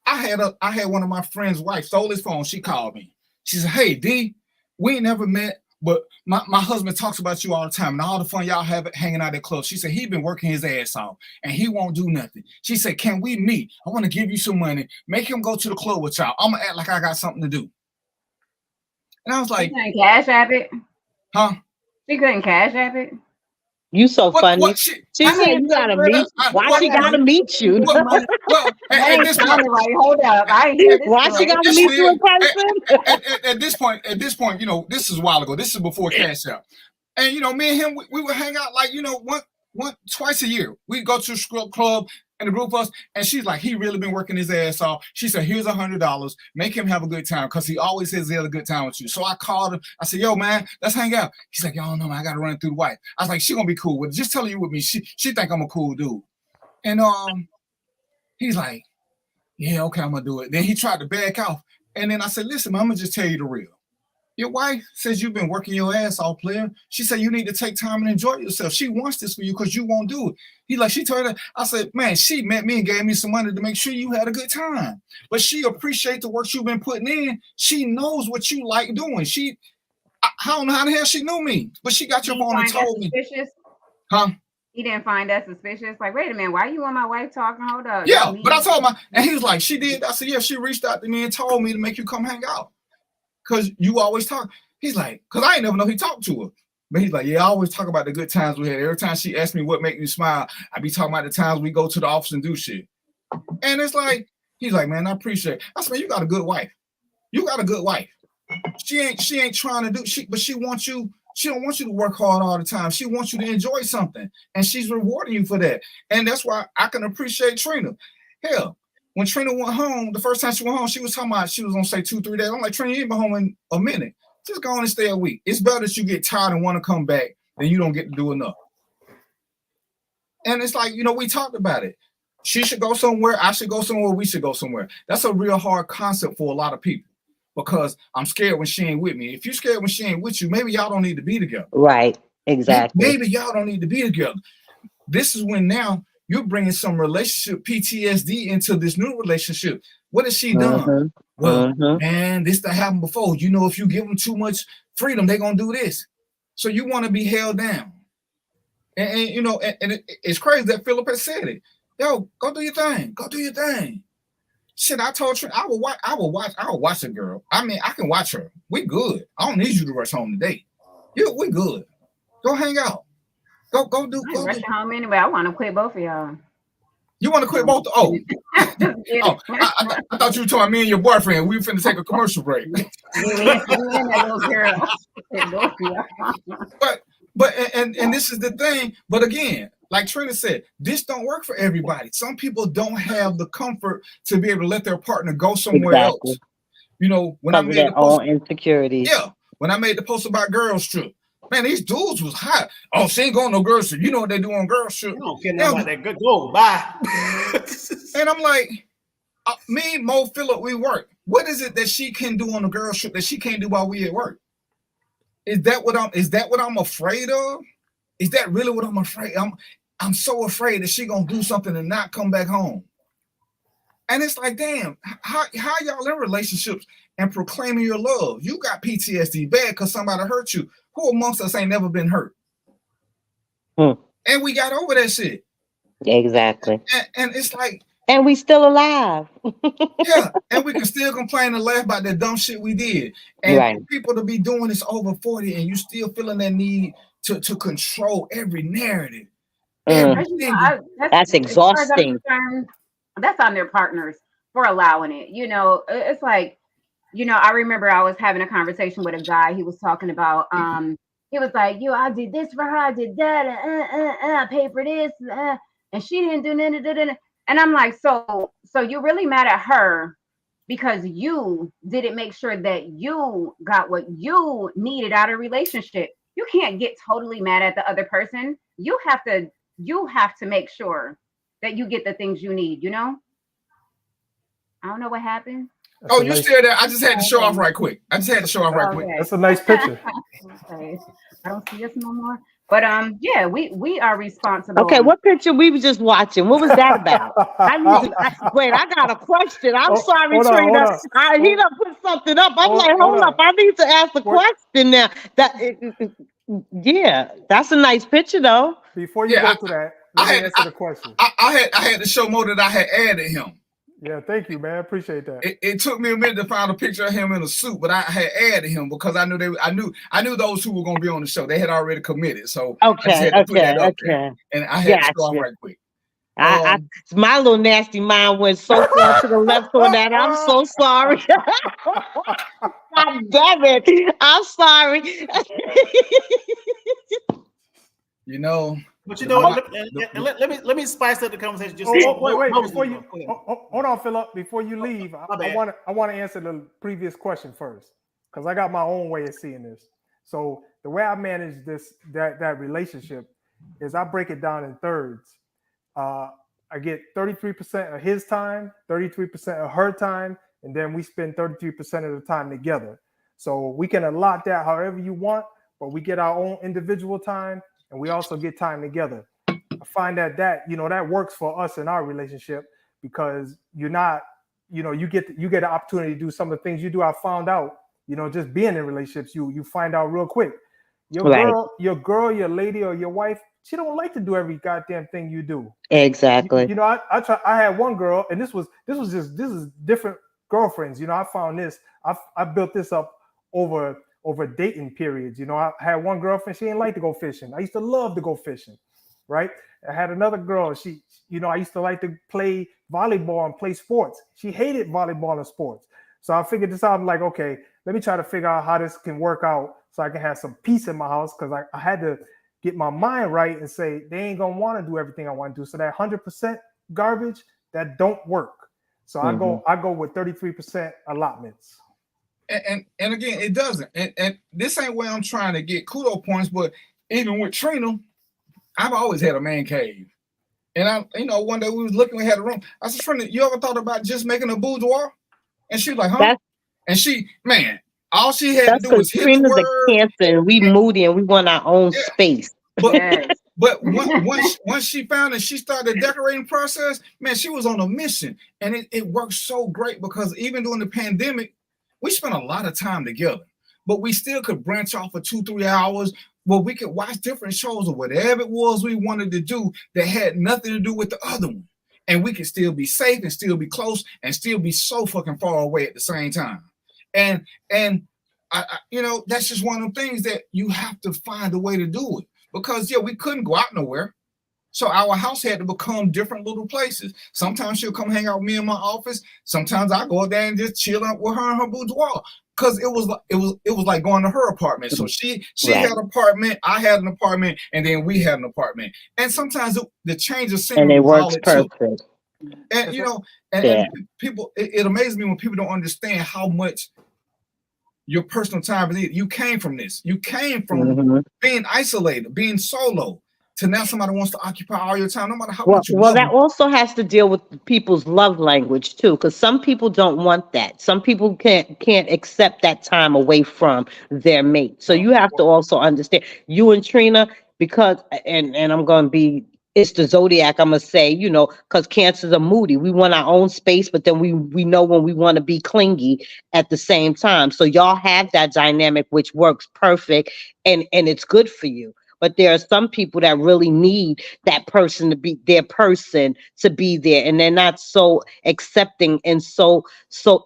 I had one of my friend's wife stole his phone. She called me. She said, "Hey, D, we ain't never met, but my husband talks about you all the time and all the fun y'all have hanging out at clubs." She said, "He been working his ass off and he won't do nothing." She said, "Can we meet? I want to give you some money. Make him go to the club with y'all. I'm going to act like I got something to do." And I was like, She couldn't cash app it? Huh? She couldn't cash app it? You so funny. She I said mean, you gotta for meet. real. Why she gotta meet you? Well, That at ain't this point, sounding right. Hold up. I ain't hear this Why she story. gotta meet you in person? At this point, this is a while ago. This is before Cash App. And me and him, we would hang out like twice a year. We'd go to a strip club and a group of us, and she's like, "He really been working his ass off." She said, "Here's $100. Make him have a good time because he always says he had a good time with you." So I called him. I said, "Yo, man, let's hang out." He's like, "Yo, no, man, I gotta run through the wife." I was like, "She gonna be cool with it. Just tell her you with me. She think I'm a cool dude." And he's like, "Yeah, okay, I'm gonna do it." Then he tried to back off, and then I said, "Listen, man, I'm gonna just tell you the real. Your wife says you've been working your ass off, player. She said you need to take time and enjoy yourself. She wants this for you because you won't do it." She told her. I said, "Man, she met me and gave me some money to make sure you had a good time. But she appreciates the work you've been putting in. She knows what you like doing. I don't know how the hell she knew me, but she got your phone and told me." Suspicious? Huh? He didn't find that suspicious. Like, wait a minute, why you and my wife talking? Hold up. Yeah, but I told him, and he was like, "She did." I said, "Yeah, she reached out to me and told me to make you come hang out because you always talk." He's like, "Because I ain't never know he talked to her." But he's like, "Yeah, I always talk about the good times we had. Every time she asked me what make me smile, I be talking about the times we go to the office and do shit." And it's like, he's like, "Man, I appreciate it." I said, "Man, you got a good wife. You got a good wife. She ain't trying to do but she wants you. She don't want you to work hard all the time. She wants you to enjoy something, and she's rewarding you for that. And that's why I can appreciate Trina. Hell, when Trina went home, the first time she went home, she was talking about she was gonna say 2-3 days. I'm like, "Trina, you ain't been home in a minute. Just go on and stay a week. It's better that you get tired and want to come back than you don't get to do enough." And it's like, we talked about it. She should go somewhere. I should go somewhere. We should go somewhere. That's a real hard concept for a lot of people because I'm scared when she ain't with me. If you're scared when she ain't with you, maybe y'all don't need to be together. Right. Exactly. Maybe y'all don't need to be together. This is when now you're bringing some relationship PTSD into this new relationship. What has she done? Mm-hmm. Well, man, this that happened before. If you give them too much freedom, they're gonna do this. So you want to be held down. And it's crazy that Philip has said it. Yo, go do your thing. Go do your thing. Shit, I told you I will watch a girl. I mean, I can watch her. We good. I don't need you to rush home today. We good. Go hang out. Go do. I'm rushing home anyway. I want to quit both of y'all. You want to quit both? Oh, I thought you were talking about me and your boyfriend. We were finna take a commercial break. But this is the thing. But again, like Trina said, this don't work for everybody. Some people don't have the comfort to be able to let their partner go somewhere else. You know, when I Because of made their the post, own insecurities. yeah, when I made the post about girls trip, man, these dudes was hot. Oh, she ain't going no girls trip. You know what they do on girls trip? I don't care nothing about that. Good, go bye. And I'm like, me, Mo, Phillip, we work. What is it that she can do on the girls trip that she can't do while we at work? Is that what I'm afraid of? Is that really what I'm afraid? I'm so afraid that she gonna do something and not come back home. And it's like, damn, how y'all in relationships and proclaiming your love? You got PTSD bad because somebody hurt you. Who amongst us ain't never been hurt? And we got over that shit. Exactly. And it's like, and we still alive. Yeah, and we can still complain and laugh about the dumb shit we did. And Right. for people to be doing this over 40 and you still feeling that need to control every narrative. That's exhausting. That's on their partners for allowing it. You know, it's like, you know, I remember I was having a conversation with a guy. He was talking about, he was like, yo, I did this for her, I did that, I paid for this, and she didn't do nothing. And I'm like, so you really mad at her because you didn't make sure that you got what you needed out of a relationship. You can't get totally mad at the other person. You have to make sure that you get the things you need, you know? I don't know what happened. Oh, you still there? I just had to show off right quick. That's a nice picture. Okay. I don't see us no more. But yeah, we are responsible. Okay, what picture we were just watching? What was that about? Wait, I got a question. I'm sorry, Trina. He done put something up. I'm like, hold up, I need to ask the question now. Yeah, that's a nice picture though. Before you go to that, let me answer the question. I had to show Mo that I had added him. Yeah, thank you, man. Appreciate that. It took me a minute to find a picture of him in a suit, but I had added him because I knew those who were going to be on the show. They had already committed, so I just had to put that up there. And I had to go right quick. My little nasty mind went so far to the left on that. I'm so sorry. God damn it! I'm sorry. You know. But you know what? Let me spice up the conversation. Just wait, before you hold on, Phillip. Before you leave, I want to answer the previous question first because I got my own way of seeing this. So the way I manage that relationship is I break it down in thirds. I get 33% of his time, 33% of her time, and then we spend 33% of the time together. So we can allot that however you want, but we get our own individual time. And we also get time together. I find that works for us in our relationship because you're not, you get an opportunity to do some of the things you do. I found out, just being in relationships, you find out real quick. Your girl, your lady, or your wife, she don't like to do every goddamn thing you do. Exactly. I had one girl, and this is different girlfriends. I found this. I built this up over dating periods. I had one girlfriend, she didn't like to go fishing. I used to love to go fishing, right? I had another girl, she, I used to like to play volleyball and play sports. She hated volleyball and sports. So I figured this out. I'm like, okay, let me try to figure out how this can work out so I can have some peace in my house because I had to get my mind right and say, they ain't going to want to do everything I want to do. So that 100% garbage, that don't work. So I go with 33% allotments. And again, it doesn't. And this ain't where I'm trying to get kudo points, but even with Trina, I've always had a man cave. And one day we was looking, we had a room. I said, Trina, you ever thought about just making a boudoir? And she was like, huh? And she, man, all she had to do was hit Trina's the word. A Cancer, and we moody and we want our own space. But once she found that she started the decorating process, man, she was on a mission. And it worked so great because even during the pandemic, we spent a lot of time together, but we still could branch off for 2-3 hours where we could watch different shows or whatever it was we wanted to do that had nothing to do with the other one. And we could still be safe and still be close and still be so fucking far away at the same time. And I that's just one of the things that you have to find a way to do it because, we couldn't go out nowhere. So our house had to become different little places. Sometimes she'll come hang out with me in my office. Sometimes I go there and just chill out with her in her boudoir. Because it was like going to her apartment. So she had an apartment, I had an apartment, and then we had an apartment. And sometimes the change of scenery. And it works perfect. And you know, and people, it amazes me when people don't understand how much your personal time is. You came from this. You came from being isolated, being solo, to now somebody wants to occupy all your time, no matter how much you Well, love that them. also has to deal with people's love language too, because some people don't want that. Some people can't accept that time away from their mate. So you have to also understand, you and Trina, because and I'm gonna be, it's the zodiac, I'm gonna say, you know, because Cancers are moody. We want our own space, but then we know when we want to be clingy at the same time. So y'all have that dynamic, which works perfect, and it's good for you. But there are some people that really need that person to be their person, to be there, and they're not so accepting and so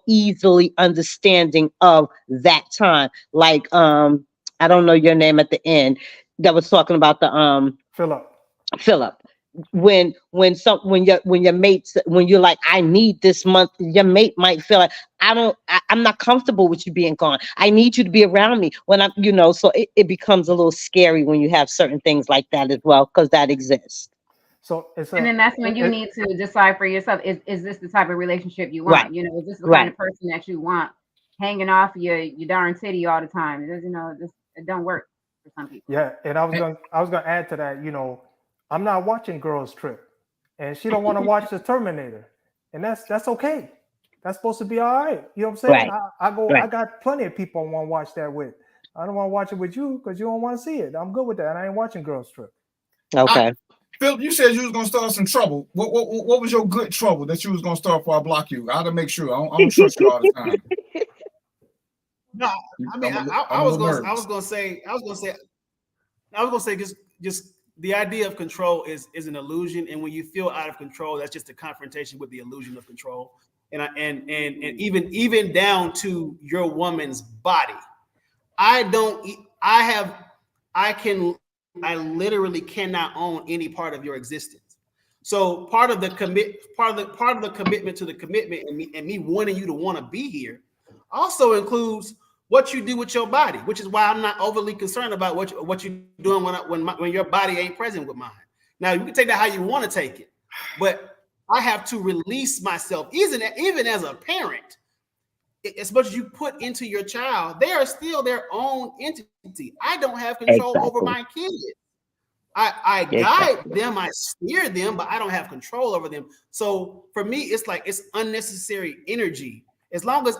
easily understanding of that time. Like I don't know your name at the end that was talking about the Philip. When your mates, when you're like, I need this month, your mate might feel like, I'm not comfortable with you being gone. I need you to be around me when I'm, you know, so it becomes a little scary when you have certain things like that as well, because that exists. So and then that's when you need to decide for yourself, is this the type of relationship you want? Right. You know, is this the Right. kind of person that you want hanging off your darn titty all the time? You know, it don't work for some people. Yeah, and I was gonna add to that. You know, I'm not watching Girls Trip, and she don't want to watch the Terminator, and that's okay. That's supposed to be all right. You know what I'm saying? Right. I got plenty of people I want to watch that with. I don't want to watch it with you because you don't want to see it. I'm good with that. And I ain't watching Girls Trip. Okay. Phil, you said you was gonna start some trouble. What was your good trouble that you was gonna start before I block you? I had to make sure. I don't trust you all the time. No, I mean, I was gonna say just the idea of control is an illusion, and when you feel out of control, that's just a confrontation with the illusion of control, and even down to your woman's body. I literally cannot own any part of your existence. So part of the commitment to the commitment and me wanting you to want to be here also includes what you do with your body, which is why I'm not overly concerned about what you're doing when your body ain't present with mine. Now you can take that how you want to take it, but I have to release myself, even as a parent. As much as you put into your child, they are still their own entity. I don't have control over my kids. I guide them, I steer them, but I don't have control over them. So for me, it's like it's unnecessary energy. As long as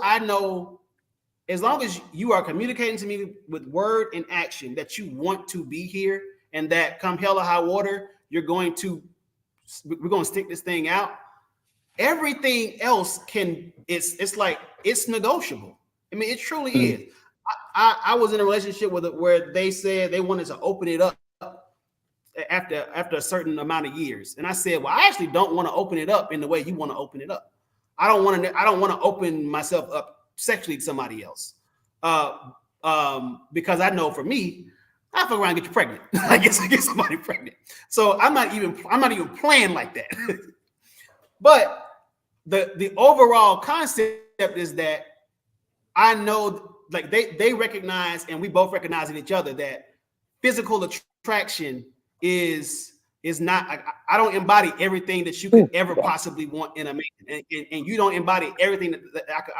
you are communicating to me with word and action that you want to be here, and that come hell or high water, we're going to stick this thing out. Everything else it's negotiable. I mean, it truly is. I was in a relationship where they said they wanted to open it up after a certain amount of years, and I said, well, I actually don't want to open it up in the way you want to open it up. I don't want to open myself up sexually to somebody else, because I know for me, I fuck around and get you pregnant. I get somebody pregnant. So I'm not even playing like that. But the overall concept is that I know, like they recognize, and we both recognize in each other, that physical attraction is not. I don't embody everything that you could ever possibly want in a man, and you don't embody everything that I could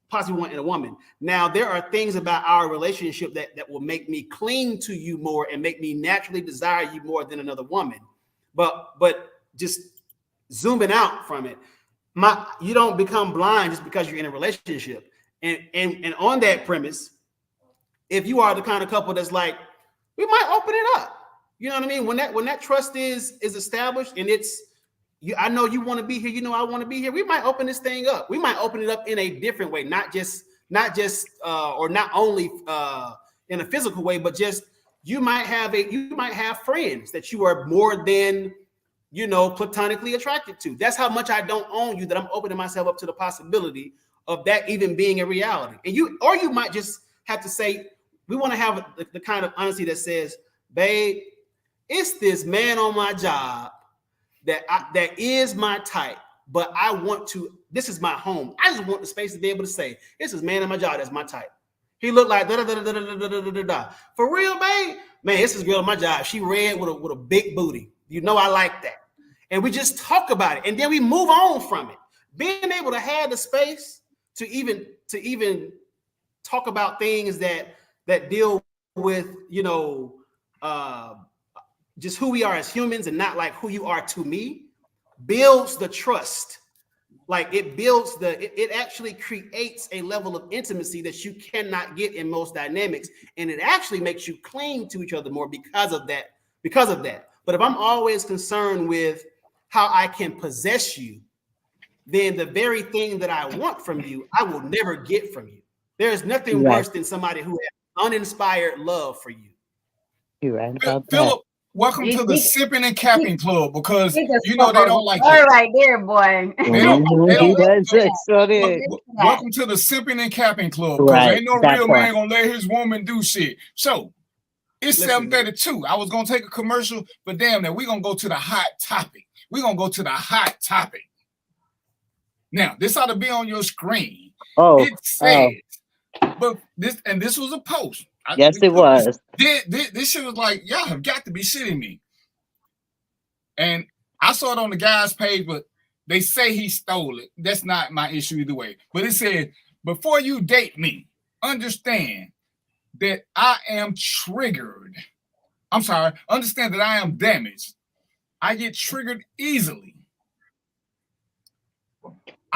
possibly want in a woman. Now, there are things about our relationship that will make me cling to you more and make me naturally desire you more than another woman. But just zooming out from it, you don't become blind just because you're in a relationship. And on that premise, if you are the kind of couple that's like, we might open it up. You know what I mean? When that trust is established, and it's I know you want to be here, you know I want to be here, we might open this thing up. We might open it up in a different way, not only in a physical way, but just you might have friends that you are more than platonically attracted to. That's how much I don't own you, that I'm opening myself up to the possibility of that even being a reality. And you might just have to say, we want to have the kind of honesty that says, babe, it's this man on my job that is my type, but this is my home. I just want the space to be able to say, this is man on my job that's my type. He looked like da-da-da-da-da-da-da-da-da. For real, babe? Man, this is girl on my job. She red with a big booty. You know I like that. and we just talk about it, and then we move on from it. Being able to have the space to even talk about things that deal with, you know, just who we are as humans and not like who you are to me, builds the trust. Like it actually creates a level of intimacy that you cannot get in most dynamics, and it actually makes you cling to each other more because of that. But if I'm always concerned with how I can possess you, then the very thing that I want from you, I will never get from you. There's nothing worse than somebody who has uninspired love for you. You're right about that. Philip, welcome to the Sipping and Capping Club, because you know they don't like all it. right there, boy. They don't so welcome to the Sipping and Capping Club, because ain't no real man gonna let his woman do shit. So it's 7:32. I was gonna take a commercial, but damn that, we're gonna go to the hot topic. We're gonna go to the hot topic. Now, this ought to be on your screen. It says, but this was a post. Yes, it was. This shit was like, y'all have got to be shitting me. And I saw it on the guy's page, but they say he stole it. That's not my issue either way. But it said, before you date me, understand that I am triggered. I'm sorry, understand that I am damaged. I get triggered easily.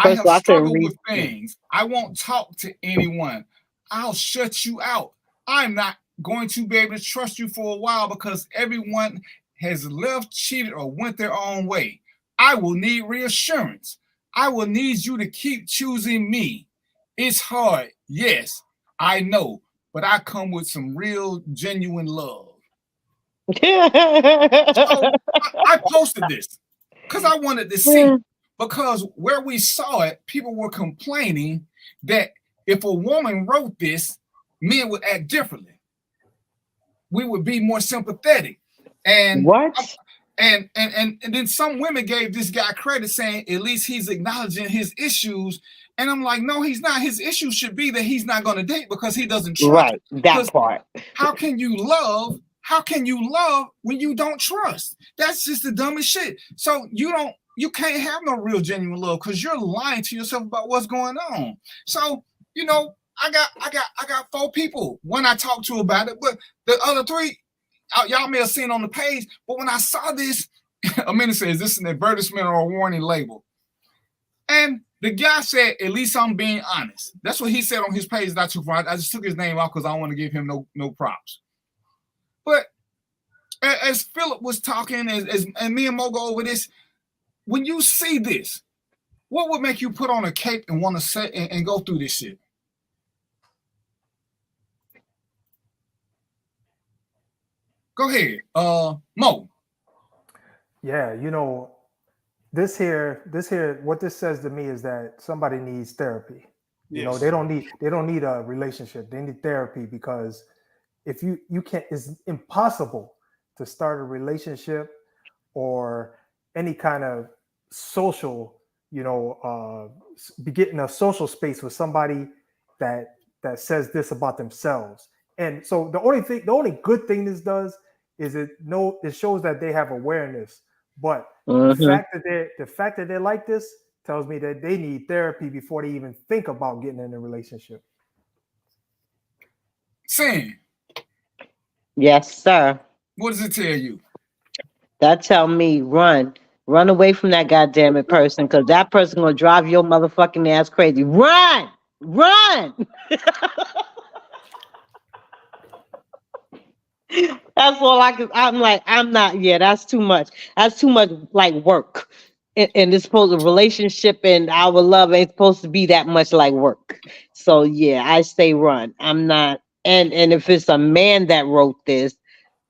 I have struggled with things. I won't talk to anyone. I'll shut you out. I'm not going to be able to trust you for a while because everyone has left, cheated, or went their own way. I will need reassurance. I will need you to keep choosing me. It's hard. Yes, I know, but I come with some real, genuine love. So I posted this because I wanted to see. Because where we saw it, people were complaining that if a woman wrote this, men would act differently. We would be more sympathetic. And And then some women gave this guy credit, saying at least he's acknowledging his issues. And I'm like, no, he's not. His issue should be that he's not going to date because he doesn't trust. Right, that part. How can you love? How can you love when you don't trust? That's just the dumbest shit. So you can't have no real genuine love because you're lying to yourself about what's going on. So, you know, I got 4 people when I talked to about it, but the other 3, y'all may have seen on the page. But when I saw this, a minute says this is an advertisement or a warning label, and the guy said, "At least I'm being honest." That's what he said on his page. Not too far. I just took his name off because I don't want to give him no props. But as Philip was talking, and me and Mo go over this, when you see this, what would make you put on a cape and want to say and go through this shit? Go ahead, Mo. Yeah, you know, this here, what this says to me is that somebody needs therapy. You know, they don't need a relationship. They need therapy, because if you can't, it's impossible to start a relationship or any kind of social, you know, be getting a social space with somebody that says this about themselves. And so the only good thing this does is it shows that they have awareness. But the fact that they're like this tells me that they need therapy before they even think about getting in a relationship. Sam. Yes, sir. What does it tell you? That tell me run away from that goddamn person, because that person gonna drive your motherfucking ass crazy. Run. That's all I can. I'm like, I'm not. Yeah, that's too much. That's too much like work. And it's supposed to relationship and our love ain't supposed to be that much like work. So yeah, I say run. I'm not. And if it's a man that wrote this,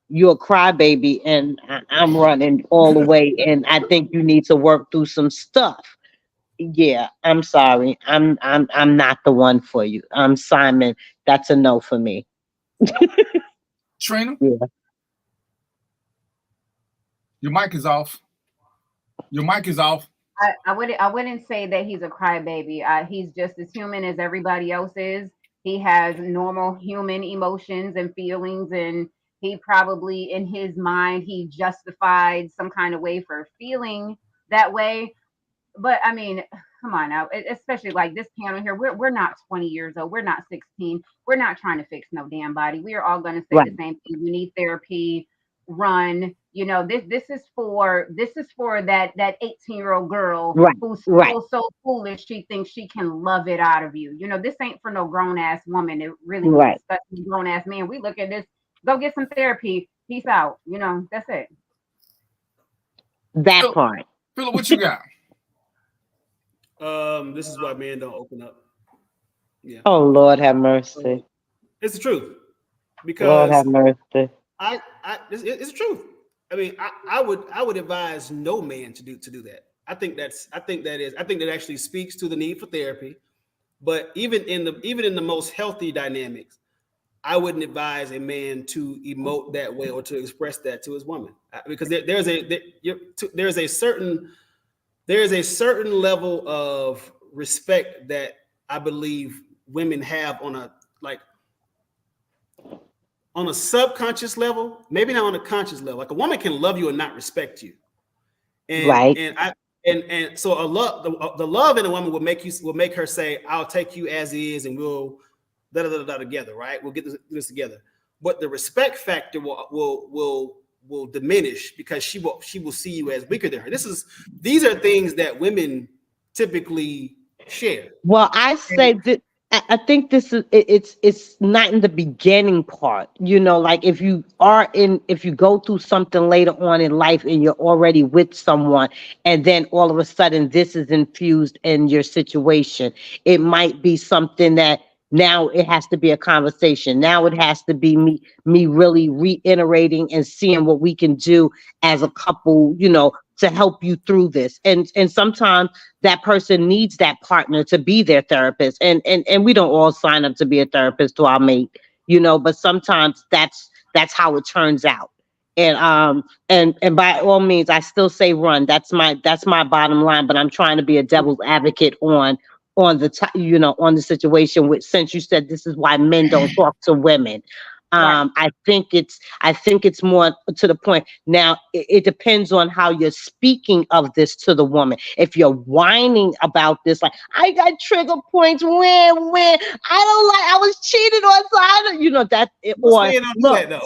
you're a crybaby, and I'm running all the way. And I think you need to work through some stuff. Yeah, I'm sorry. I'm not the one for you. I'm Simon. That's a no for me. Trina? Yeah. Your mic is off. Your mic is off. I wouldn't say that he's a crybaby. He's just as human as everybody else is. He has normal human emotions and feelings, and He probably, in his mind, he justified some kind of way for feeling that way. But I mean, come on now, especially like this panel here, we're not 20 years old, we're not 16, we're not trying to fix no damn body. We are all going to say Right. the same thing. We need therapy, run. You know, this is for that 18-year-old girl Right. who's Right. still so foolish she thinks she can love it out of you. You know, this ain't for no grown ass woman. It really Right. disgusting grown ass man. We look at this, go get some therapy. Peace out. You know, that's it. That part. Philip, what you got? This is why men don't open up. Yeah. Oh Lord, have mercy. It's the truth. Because Lord have mercy. It's the truth. I mean, I would advise no man to do that. I think that actually speaks to the need for therapy. But even in the most healthy dynamics, I wouldn't advise a man to emote that way or to express that to his woman, because there's a certain level of respect that I believe women have on a subconscious level, maybe not on a conscious level. Like a woman can love you and not respect you, and right. And so the love in a woman will make her say, "I'll take you as is, and we'll da da da da together, right? We'll get this together." But the respect factor will diminish because she will see you as weaker than her. These are things that women typically share. Well, I say that I think this is it's not in the beginning part, you know, like if you go through something later on in life and you're already with someone and then all of a sudden this is infused in your situation, it might be something that now it has to be a conversation. Now it has to be me really reiterating and seeing what we can do as a couple, you know, to help you through this. And sometimes that person needs that partner to be their therapist. And we don't all sign up to be a therapist to our mate, you know, but sometimes that's how it turns out. And by all means, I still say run. That's my bottom line, but I'm trying to be a devil's advocate on the situation with, since you said this is why men don't talk to women. Right. I think it's more to the point. Now, it depends on how you're speaking of this to the woman. If you're whining about this, like, I got trigger points when I was cheated on, so I don't, you know, that, most men don't do that though.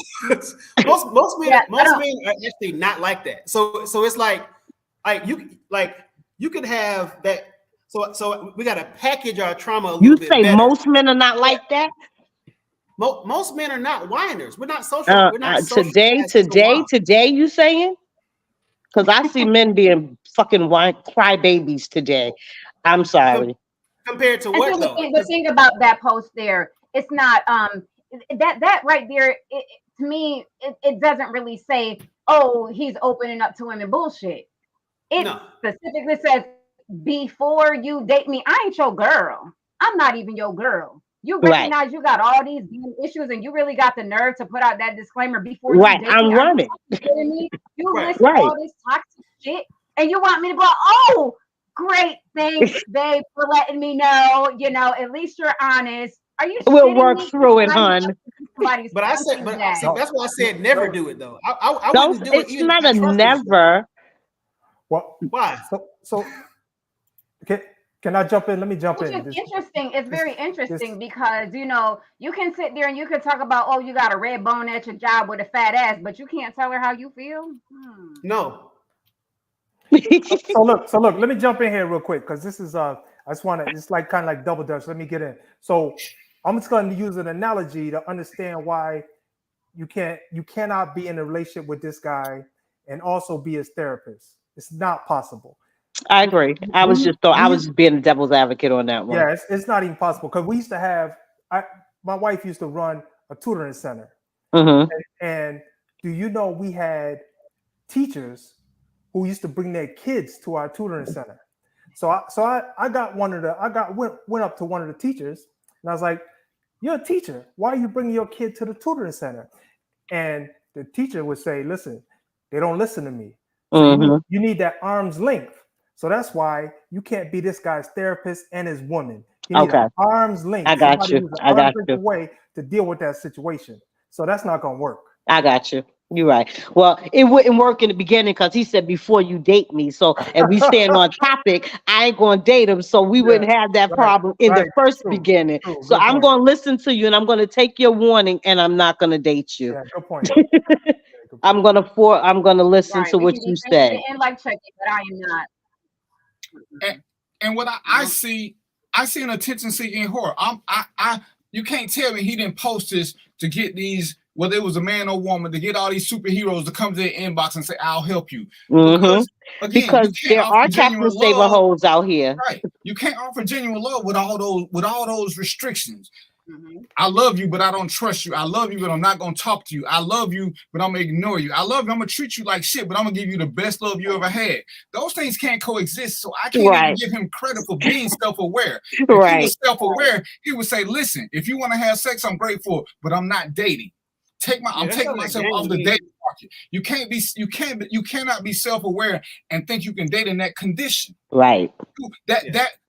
most men are actually not like that. So it's like you could have that. So we got to package our trauma a little bit better. You say most men are not like that? Most men are not whiners. We're not social. We're not social today. You saying? Because I see men being fucking crybabies today. I'm sorry. Compared to what though? The thing about that post there, it's not that right there. To me, it doesn't really say, "Oh, he's opening up to women." Bullshit. It specifically says, "Before you date me, I ain't your girl. I'm not even your girl. You recognize you got all these issues, and you really got the nerve to put out that disclaimer before you date me. I'm running. You listen to all this toxic shit, and you want me to go, oh, great, thanks, babe, for letting me know. You know, at least you're honest. Are you? We'll work through it, hon. But I said, that's why I said never do it though. I wouldn't do it. It's not a never. Well, why? So can I jump in? Let me jump in. It's interesting. It's very interesting because, you know, you can sit there and you can talk about, oh, you got a red bone at your job with a fat ass, but you can't tell her how you feel. No. So look, let me jump in here real quick because this is I just want to, it's like kind of like double dutch. Let me get in. So I'm just going to use an analogy to understand why you cannot be in a relationship with this guy and also be his therapist. It's not possible. I agree. I was just being a devil's advocate on that one. Yeah, it's not even possible because we used to have. My wife used to run a tutoring center, and do you know we had teachers who used to bring their kids to our tutoring center? So I got went up to one of the teachers and I was like, "You're a teacher. Why are you bringing your kid to the tutoring center?" And the teacher would say, "Listen, they don't listen to me. So you need that arm's length." So that's why you can't be this guy's therapist and his woman. You need an arm's length. I got you. Way to deal with that situation. So that's not going to work. I got you. You're right. Well, it wouldn't work in the beginning because he said before you date me. So if we stand on topic, I ain't gonna date him. So we wouldn't have that problem in the first beginning. So I'm gonna listen to you and I'm gonna take your warning and I'm not gonna date you. Yeah, good point. I'm gonna listen to We what can you be thinking say. and like checking, but I am not. And what I see an attention seeking whore. You can't tell me he didn't post this to get these, whether it was a man or woman, to get all these superheroes to come to their inbox and say, I'll help you. Because again, you can't there are offer Captain genuine Saver love. hoes out here. Right. You can't offer genuine love with all those restrictions. I love you, but I don't trust you. I love you, but I'm not gonna talk to you. I love you, but I'm gonna ignore you. I love you, I'm gonna treat you like shit, but I'm gonna give you the best love you ever had. Those things can't coexist. So I can't even give him credit for being self-aware. If he was self-aware, he would say, listen, if you want to have sex, I'm grateful, but I'm not dating. I'm taking myself off the dating market. You cannot be self-aware and think you can date in that condition. Right.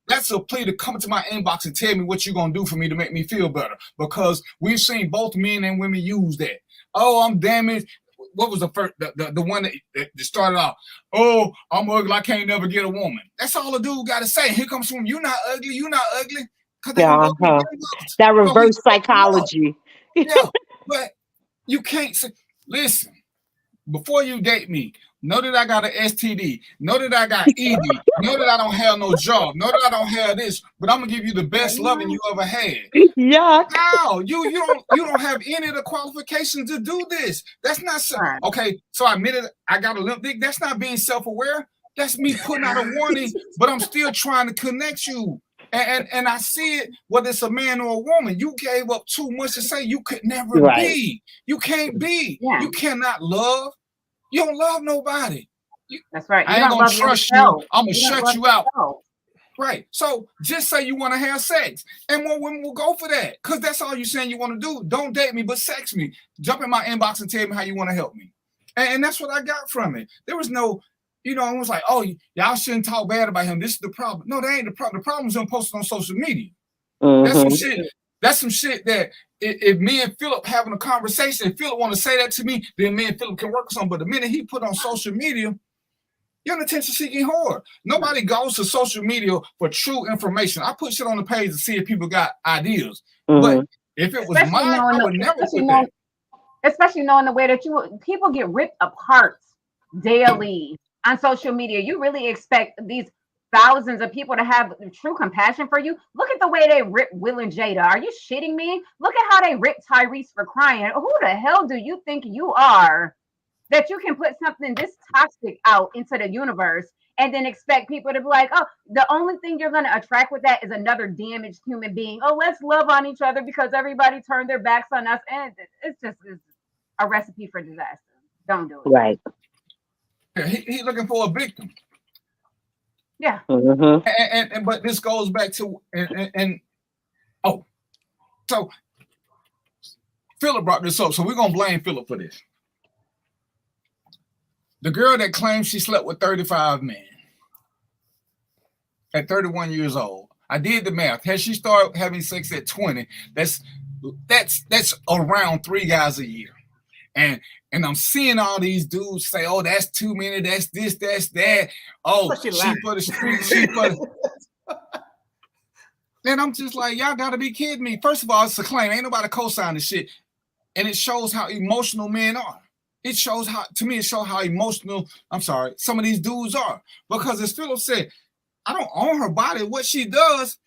That's a plea to come to my inbox and tell me what you're gonna do for me to make me feel better. Because we've seen both men and women use that. Oh, I'm damaged. What was the first the one that started off? Oh, I'm ugly. I can't never get a woman. That's all a dude got to say. Here comes from you not ugly. You not ugly. That reverse psychology. Yeah, but you can't say. Listen, before you date me, know that I got an STD. Know that I got ED. Know that I don't have no job. Know that I don't have this. But I'm gonna give you the best loving you ever had. Yeah. No, you don't have any of the qualifications to do this. That's not okay. So I admitted I got a limp dick. That's not being self-aware. That's me putting out a warning, but I'm still trying to connect you. And I see it, whether it's a man or a woman. You gave up too much to say you could never be. You can't be. Yeah. You cannot love. You don't love nobody. That's right. I ain't gonna trust you. I'm gonna shut you out. Right. So just say you want to have sex, and more women will go for that because that's all you're saying you want to do. Don't date me, but sex me. Jump in my inbox and tell me how you want to help me. And that's what I got from it. There was no, it was like, oh, y'all shouldn't talk bad about him. This is the problem. No, that ain't the problem. The problem is him posting on social media. That's some shit. That's some shit that if me and Philip having a conversation, if Philip want to say that to me, then me and Philip can work on something. But the minute he put on social media, you're an attention-seeking whore. Nobody goes to social media for true information. I put shit on the page to see if people got ideas. But if it was mine, I would never put that. Especially knowing the way that people get ripped apart daily on social media. You really expect these thousands of people to have true compassion for you? Look at the way they rip Will and Jada. Are you shitting me? Look at how they rip Tyrese for crying. Who the hell do you think you are that you can put something this toxic out into the universe and then expect people to be like, oh, the only thing you're going to attract with that is another damaged human being. Oh, let's love on each other because everybody turned their backs on us. And it's a recipe for disaster. Don't do it. Right. He's looking for a victim. Yeah. And but this goes back to so Philip brought this up, so we're gonna blame Philip for this. The girl that claims she slept with 35 men at 31 years old. I did the math. Had she started having sex at 20, that's around 3 guys a year. And I'm seeing all these dudes say, oh, that's too many, that's this, that's that. Oh, she for the street, she for the... And I'm just like, y'all gotta be kidding me. First of all, it's a claim. Ain't nobody co-signing shit. And it shows how emotional men are. It shows how emotional, some of these dudes are. Because as Philip said, I don't own her body. What she does,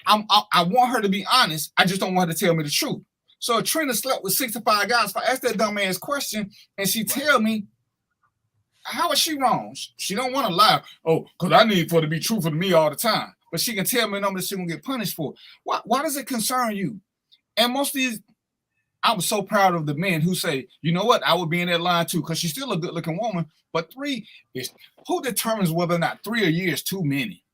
I want her to be honest. I just don't want her to tell me the truth. So if Trina slept with 65 guys, if I ask that dumb ass question and she tell me, how is she wrong? She don't want to lie. Oh, because I need for it to be truthful to me all the time. But she can tell me a number that she won't get punished for. Why does it concern you? And most of these, I was so proud of the men who say, you know what, I would be in that line too, because she's still a good looking woman. But 3 is, who determines whether or not 3 a year is too many?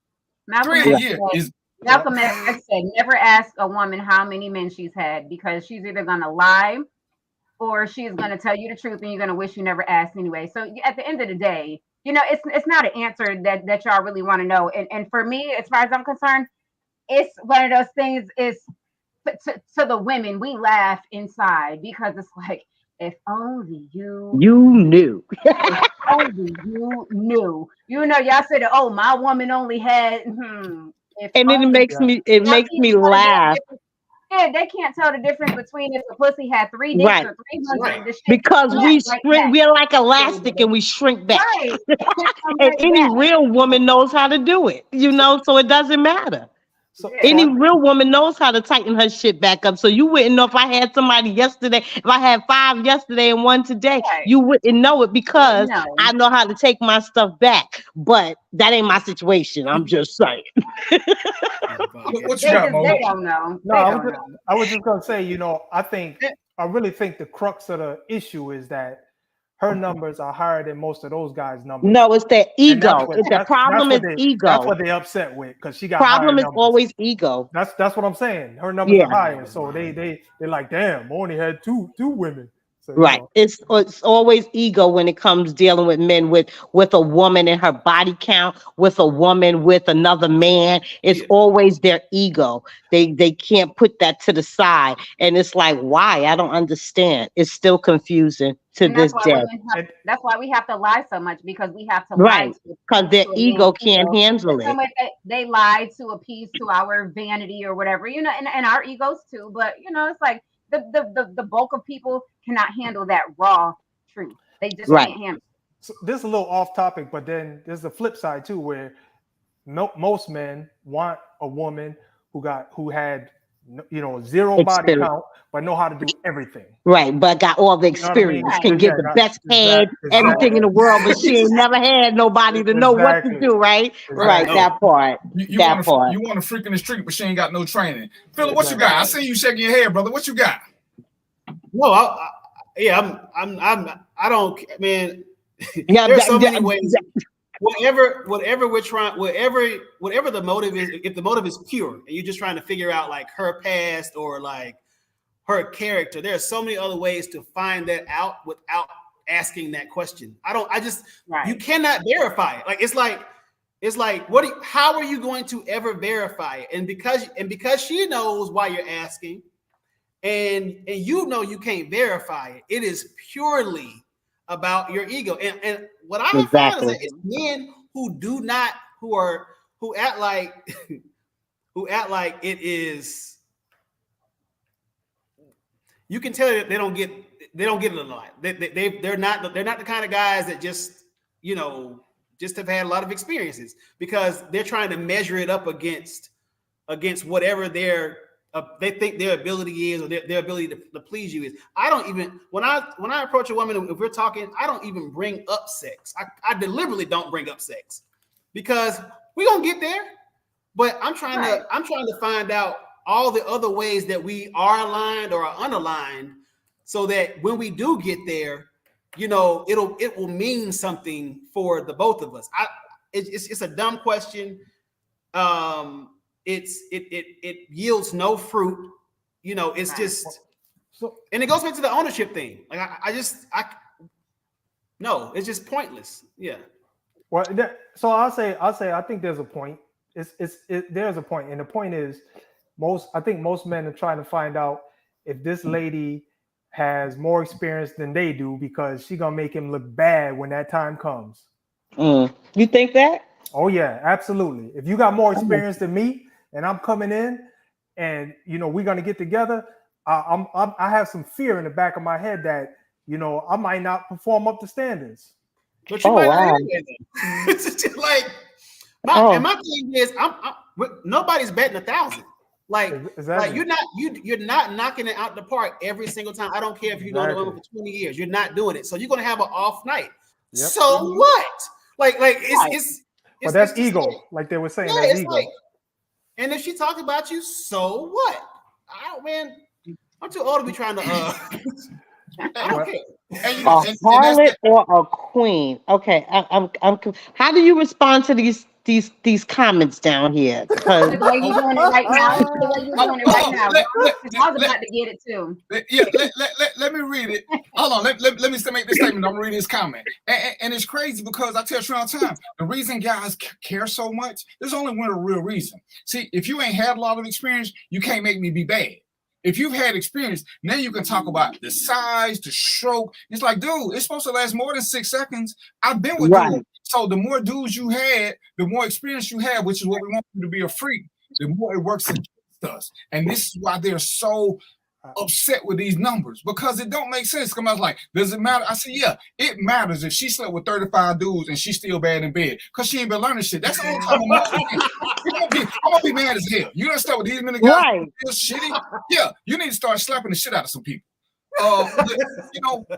Malcolm 3 a year is. Malcolm X said, never ask a woman how many men she's had, because she's either going to lie or she's going to tell you the truth and you're going to wish you never asked anyway. So at the end of the day, it's not an answer that y'all really want to know. And for me, as far as I'm concerned, it's one of those things is to the women, we laugh inside because it's like, If only you knew. If only you knew. You know, y'all said, "Oh, my woman only had." If And then only it y'all makes can't me tell the laugh. difference. Yeah, they can't tell the difference between if the pussy had 3 dicks Right. or 300. The shit Because we snapped right shrink, back. we're like elastic and we shrink back. Right. It come And right any back. real woman knows how to do it, so it doesn't matter. Any real woman knows how to tighten her shit back up. So you wouldn't know if I had somebody yesterday, if I had 5 yesterday and 1 today, you wouldn't know it because I know how to take my stuff back. But that ain't my situation. I'm just saying. What you got, Mo? They don't know. No, I was just gonna say, I really think the crux of the issue is that her numbers are higher than most of those guys' numbers. No, it's their And that's ego. what- The that's- problem that's is what ego. That's what they upset with because she got Problem higher is numbers. always ego. That's what I'm saying. Her numbers Yeah. are higher, so they're like, damn, I only had two women. So, Right. It's always ego when it comes dealing with men with a woman and her body count, with a woman with another man. It's always their ego. They can't put that to the side. And it's like, why? I don't understand. It's still confusing to And this day. that's why we have to lie so much because we have to Right. lie Because their to a ego man's can't ego. handle The same it. way they lie to appease to our vanity or whatever, and our egos too. But it's like the bulk of people cannot handle that raw truth. They just can't handle it. So this is a little off topic, but then there's the flip side too, where most men want a woman who had zero body Experience. count, but know how to do everything. Right, but got all the You know what I mean? experience, can get the best head, everything in the world, but she ain't never had nobody to know what to do, right? Right, that part. You That part. You want to freak in the street, but she ain't got no training. Philip, what you got? I see you shaking your head, brother. What you got? No, I don't, man. There's so many ways. Whatever we're trying, whatever the motive is, if the motive is pure and you're just trying to figure out like her past or like her character, there are so many other ways to find that out without asking that question. You cannot verify it. Like it's like how are you going to ever verify it? And because she knows why you're asking, and you can't verify it, it is purely about your ego. And what I found is that it's men who act like it is. You can tell that they don't get it a lot. They're not the kind of guys that just have had a lot of experiences because they're trying to measure it up against whatever they think their ability is or their ability to please you is. I don't even when I approach a woman, if we're talking, I don't even bring up sex. I deliberately don't bring up sex because we're gonna get there. But I'm trying to find out all the other ways that we are aligned or are unaligned, so that when we do get there, it will mean something for the both of us. It's a dumb question. It yields no fruit. It's just and it goes back to the ownership thing. Like no, it's just pointless. Yeah. Well, so I'll say I think there's a point. There's a point, and the point is I think most men are trying to find out if this lady has more experience than they do because she's gonna make him look bad when that time comes. You think that? Oh yeah, absolutely. If you got more experience than me and I'm coming in and we're gonna get together, I have some fear in the back of my head that I might not perform up to standards. But you might not anyway. It's just like my thing is nobody's betting 1,000. Like you're not knocking it out the park every single time. I don't care if you know the woman for 20 years. You're not doing it. So you're gonna have an off night. Yep. So what? Like it's but that's ego, like they were saying. Yeah, that's ego. Like, and if she talks about you, so what? I'm too old to be trying to. I don't care. A harlot or a queen? Okay, I'm. How do you respond to these comments down here? Because the way you're doing it right now. The way you're doing it right now. I was about to get it too. Yeah, let me read it. Hold on, let me make this statement. I'm gonna read this comment. And it's crazy because I tell you all the time, the reason guys care so much, there's only one real reason. See, if you ain't had a lot of experience, you can't make me be bad. If you've had experience, now you can talk about the size, the stroke. It's like, dude, it's supposed to last more than 6 seconds. I've been with dudes. So the more dudes you had, the more experience you have, which is what we want you to be a freak, the more it works against us. And this is why they're so upset with these numbers, because it don't make sense. Come out like, does it matter? I said, yeah, it matters if she slept with 35 dudes and she's still bad in bed because she ain't been learning shit. That's the only time I'm gonna be mad as hell. You don't start with these many guys feel shitty. Yeah, you need to start slapping the shit out of some people.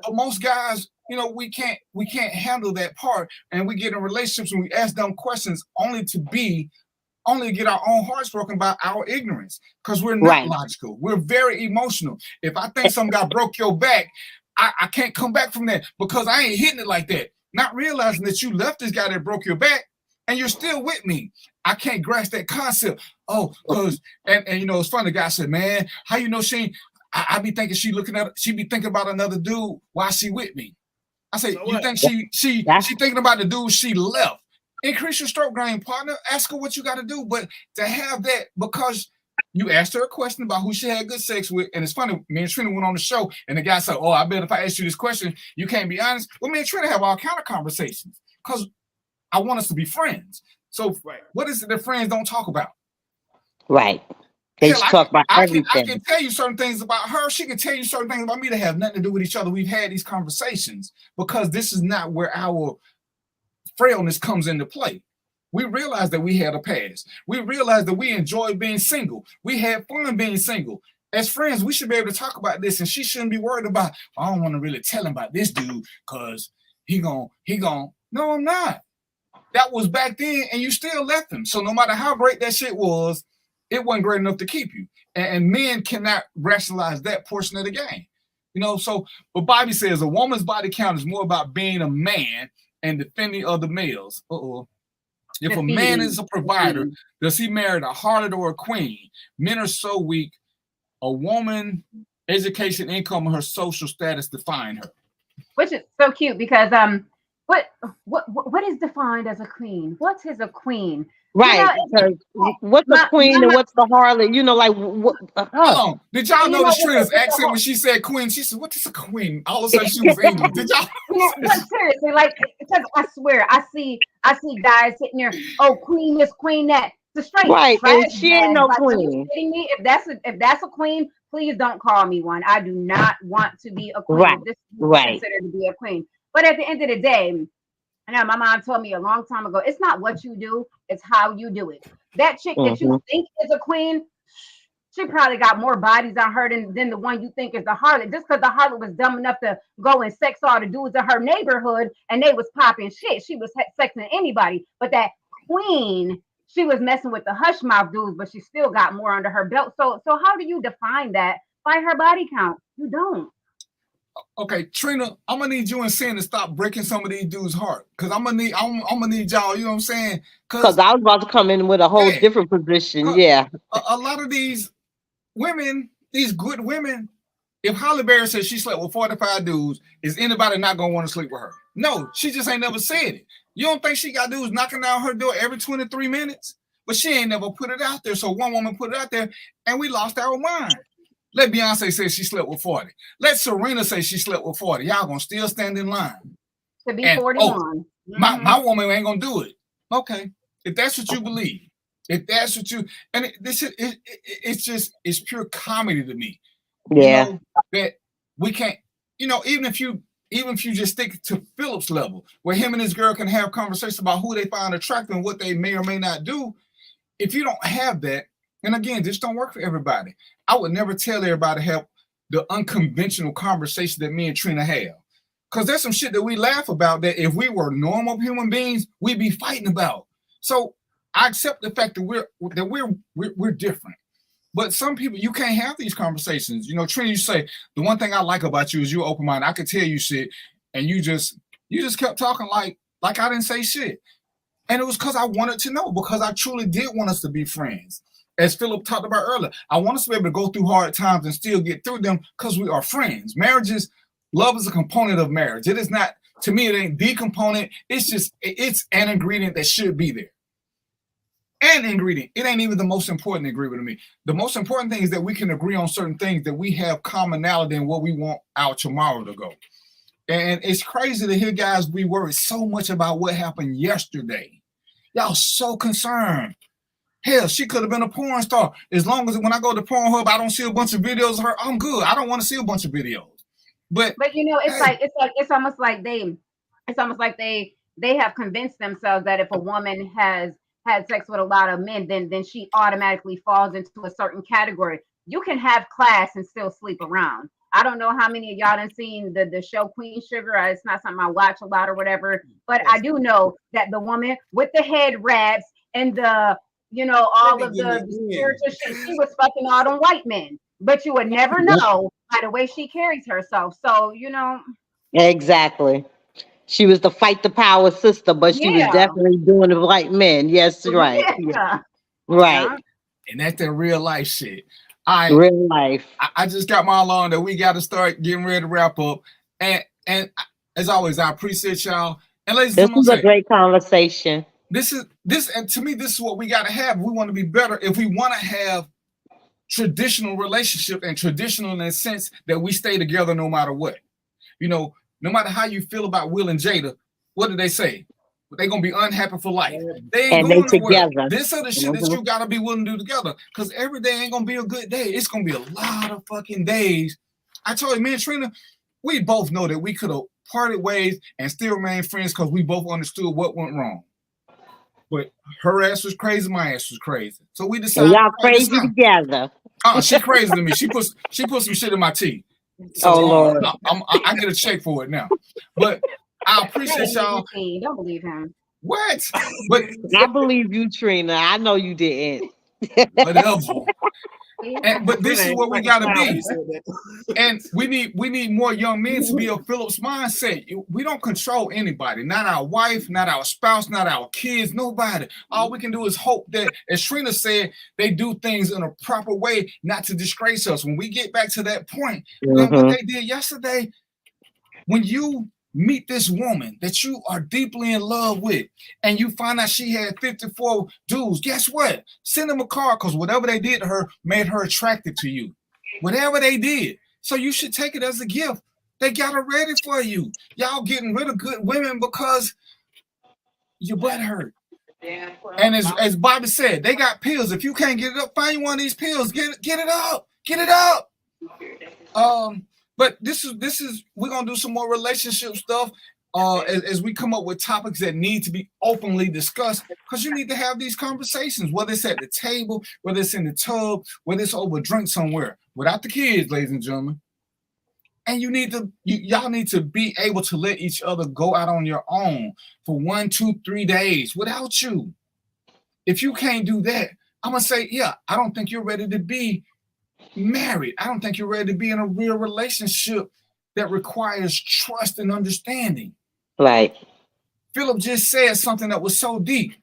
Most guys, we can't handle that part, and we get in relationships and we ask dumb questions only to get our own hearts broken by our ignorance, because we're not logical. We're very emotional. If I think some guy broke your back, I can't come back from that because I ain't hitting it like that. Not realizing that you left this guy that broke your back and you're still with me. I can't grasp that concept. Oh, because and it's funny. The guy said, man, how you know she ain't, I be thinking she be thinking about another dude while she with me. I say, you think she thinking about the dude she left? Increase your stroke game, partner. Ask her what you got to do. But to have that, because you asked her a question about who she had good sex with, and it's funny, me and Trina went on the show, and the guy said, oh, I bet if I ask you this question, you can't be honest. Well, me and Trina have all kind of conversations because I want us to be friends. So what is it that friends don't talk about? Right. They talk about everything. I can tell you certain things about her. She can tell you certain things about me that have nothing to do with each other. We've had these conversations because this is not where our frailness comes into play. We realize that we had a past. We realize that we enjoy being single. We had fun being single. As friends, we should be able to talk about this, and she shouldn't be worried about, I don't want to really tell him about this dude because he gon'. No, I'm not. That was back then, and you still left him. So no matter how great that shit was, it wasn't great enough to keep you. And men cannot rationalize that portion of the game. But Bobby says a woman's body count is more about being a man and defending other males. If a man is a provider, does he marry a harlot or a queen? Men are so weak. A woman, education, income, and her social status define her. Which is so cute because what is defined as a queen? What is a queen? Right. What's the queen and what's the harlot? Did y'all notice Trina's accent when she said queen? She said, what is a queen? All of a sudden she was English. Did y'all? Seriously, because I swear, I see guys sitting there, oh, queen this, queen that. It's straight. Right, and she ain't no queen. Are you kidding me? If that's a queen, please don't call me one. I do not want to be a queen. Right. This is considered to be a queen. But at the end of the day, I know my mom told me a long time ago, it's not what you do, it's how you do it. That chick that you think is a queen, she probably got more bodies on her than the one you think is the harlot. Just because the harlot was dumb enough to go and sex all the dudes in her neighborhood and they was popping shit. She was sexing anybody. But that queen, she was messing with the hush mouth dudes, but she still got more under her belt. So how do you define that by her body count? You don't. Okay, Trina, I'm gonna need you and Sin to stop breaking some of these dudes' heart, because I'm gonna need y'all. You know what I'm saying? Because I was about to come in with a whole different position. Yeah, a lot of these women, these good women, if Holly Berry says she slept with 45 dudes, is anybody not gonna want to sleep with her? No, she just ain't never said it. You don't think she got dudes knocking down her door every 23 minutes? But she ain't never put it out there. So one woman put it out there, and we lost our mind. Let Beyonce say she slept with 40. Let Serena say she slept with 40. Y'all gonna still stand in line. To be 41. My woman ain't gonna do it. Okay. If that's what you believe, it's pure comedy to me. Yeah. That we can't, even if you just stick to Philip's level, where him and his girl can have conversations about who they find attractive and what they may or may not do. If you don't have that, and again, this don't work for everybody. I would never tell everybody to have the unconventional conversation that me and Trina have. Because there's some shit that we laugh about that if we were normal human beings, we'd be fighting about. So I accept the fact that we're different. But some people, you can't have these conversations. Trina, you say, the one thing I like about you is you're open-minded. I could tell you shit, and you just kept talking like I didn't say shit. And it was because I wanted to know, because I truly did want us to be friends. As Philip talked about earlier, I want us to be able to go through hard times and still get through them because we are friends. Love is a component of marriage. It is not, to me, it ain't the component. It's an ingredient that should be there. and ingredient. It ain't even the most important ingredient to me. The most important thing is that we can agree on certain things, that we have commonality in what we want our tomorrow to go. And it's crazy to hear guys, we worry so much about what happened yesterday. Y'all so concerned. Hell, she could have been a porn star. As long as when I go to Pornhub, I don't see a bunch of videos of her, I'm good. I don't want to see a bunch of videos. But you know, it's almost like they have convinced themselves that if a woman has had sex with a lot of men, then she automatically falls into a certain category. You can have class and still sleep around. I don't know how many of y'all done seen the show Queen Sugar. It's not something I watch a lot or whatever, but I do know that the woman with the head wraps and the, you know, all of the spiritual shit, she was fucking all them white men. But you would never know by the way she carries herself. So, you know. Exactly. She was the fight the power sister, but she was definitely doing the right men. Yes, right. Yeah. Right. And that's that real life shit. Real life. I just got my alarm that we got to start getting ready to wrap up. And as always, I appreciate y'all. And ladies and gentlemen, this was a great conversation. And to me, this is what we got to have. We want to be better. If we want to have traditional relationship, and traditional in the sense that we stay together no matter what. You know, no matter how you feel about Will and Jada, what do they say? They're gonna be unhappy for life. They ain't going together. This other shit that you gotta be willing to do together, because every day ain't gonna be a good day. It's gonna be a lot of fucking days. I told you, me and Trina, we both know that we could have parted ways and still remain friends because we both understood what went wrong. But her ass was crazy, my ass was crazy. So we decided, y'all crazy together. She crazy to me. She put some shit in my tea. So Lord. I get a check for it now. But I appreciate y'all. Don't believe him. What? But I believe you, Trina. I know you didn't. Whatever. But this is where we gotta be. And we need more young men to be of Philip's mindset. We don't control anybody, not our wife, not our spouse, not our kids, nobody. All we can do is hope that, as Trina said, they do things in a proper way, not to disgrace us. When we get back to that point, then what they did yesterday, when you meet this woman that you are deeply in love with, and you find out she had 54 dudes, guess what? Send them a card, because whatever they did to her made her attracted to you. Whatever they did. So you should take it as a gift. They got her ready for you. Y'all getting rid of good women because your butt hurt. And as Bobby said, they got pills. If you can't get it up, find you one of these pills. Get it up. Get it up. But this is we're gonna do some more relationship stuff as we come up with topics that need to be openly discussed, because you need to have these conversations, whether it's at the table, whether it's in the tub, whether it's over a drink somewhere, without the kids, ladies and gentlemen. And y'all need to be able to let each other go out on your own for 1, 2, 3 days without you. If you can't do that, I'm gonna say, I don't think you're ready to be married. I don't think you're ready to be in a real relationship that requires trust and understanding. Right. Philip just said something that was so deep.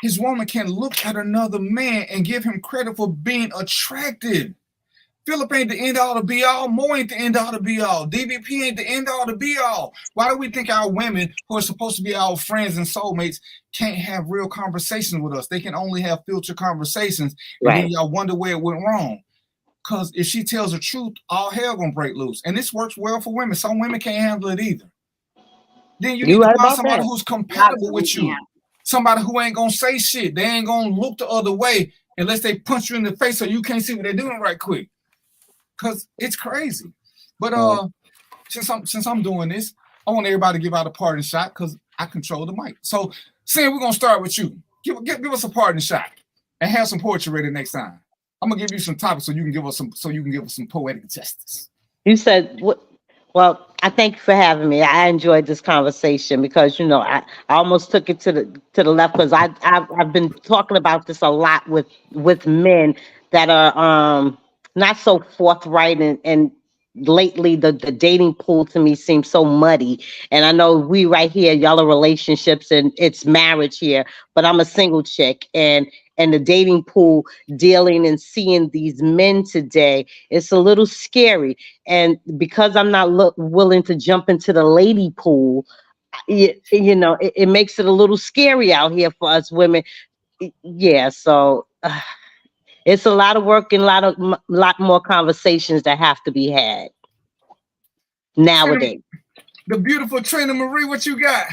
His woman can look at another man and give him credit for being attracted. Philip ain't the end all to be all. Mo ain't the end all to be all. DVP ain't the end all to be all. Why do we think our women, who are supposed to be our friends and soulmates, can't have real conversations with us? They can only have filtered conversations. And then y'all wonder where it went wrong. Because if she tells the truth, all hell gonna break loose. And this works well for women. Some women can't handle it either. Then you need to find somebody who's compatible with you. Somebody who ain't gonna say shit. They ain't gonna look the other way unless they punch you in the face so you can't see what they're doing right quick. Because it's crazy. But since I'm doing this, I want everybody to give out a parting shot because I control the mic. So, Sam, we're gonna start with you. Give us a parting shot and have some poetry ready next time. I'm gonna give you some topics so you can give us some poetic justice. You said what? Well, I thank you for having me. I enjoyed this conversation because I almost took it to the left, because I've been talking about this a lot with men that are not so forthright, and lately the dating pool to me seems so muddy. And I know we right here, y'all are relationships and it's marriage here, but I'm a single chick, and the dating pool, dealing and seeing these men today, it's a little scary. And because I'm not willing to jump into the lady pool, you know, it makes it a little scary out here for us women. Yeah, so it's a lot of work and lot more conversations that have to be had nowadays. The beautiful Trina Marie, what you got?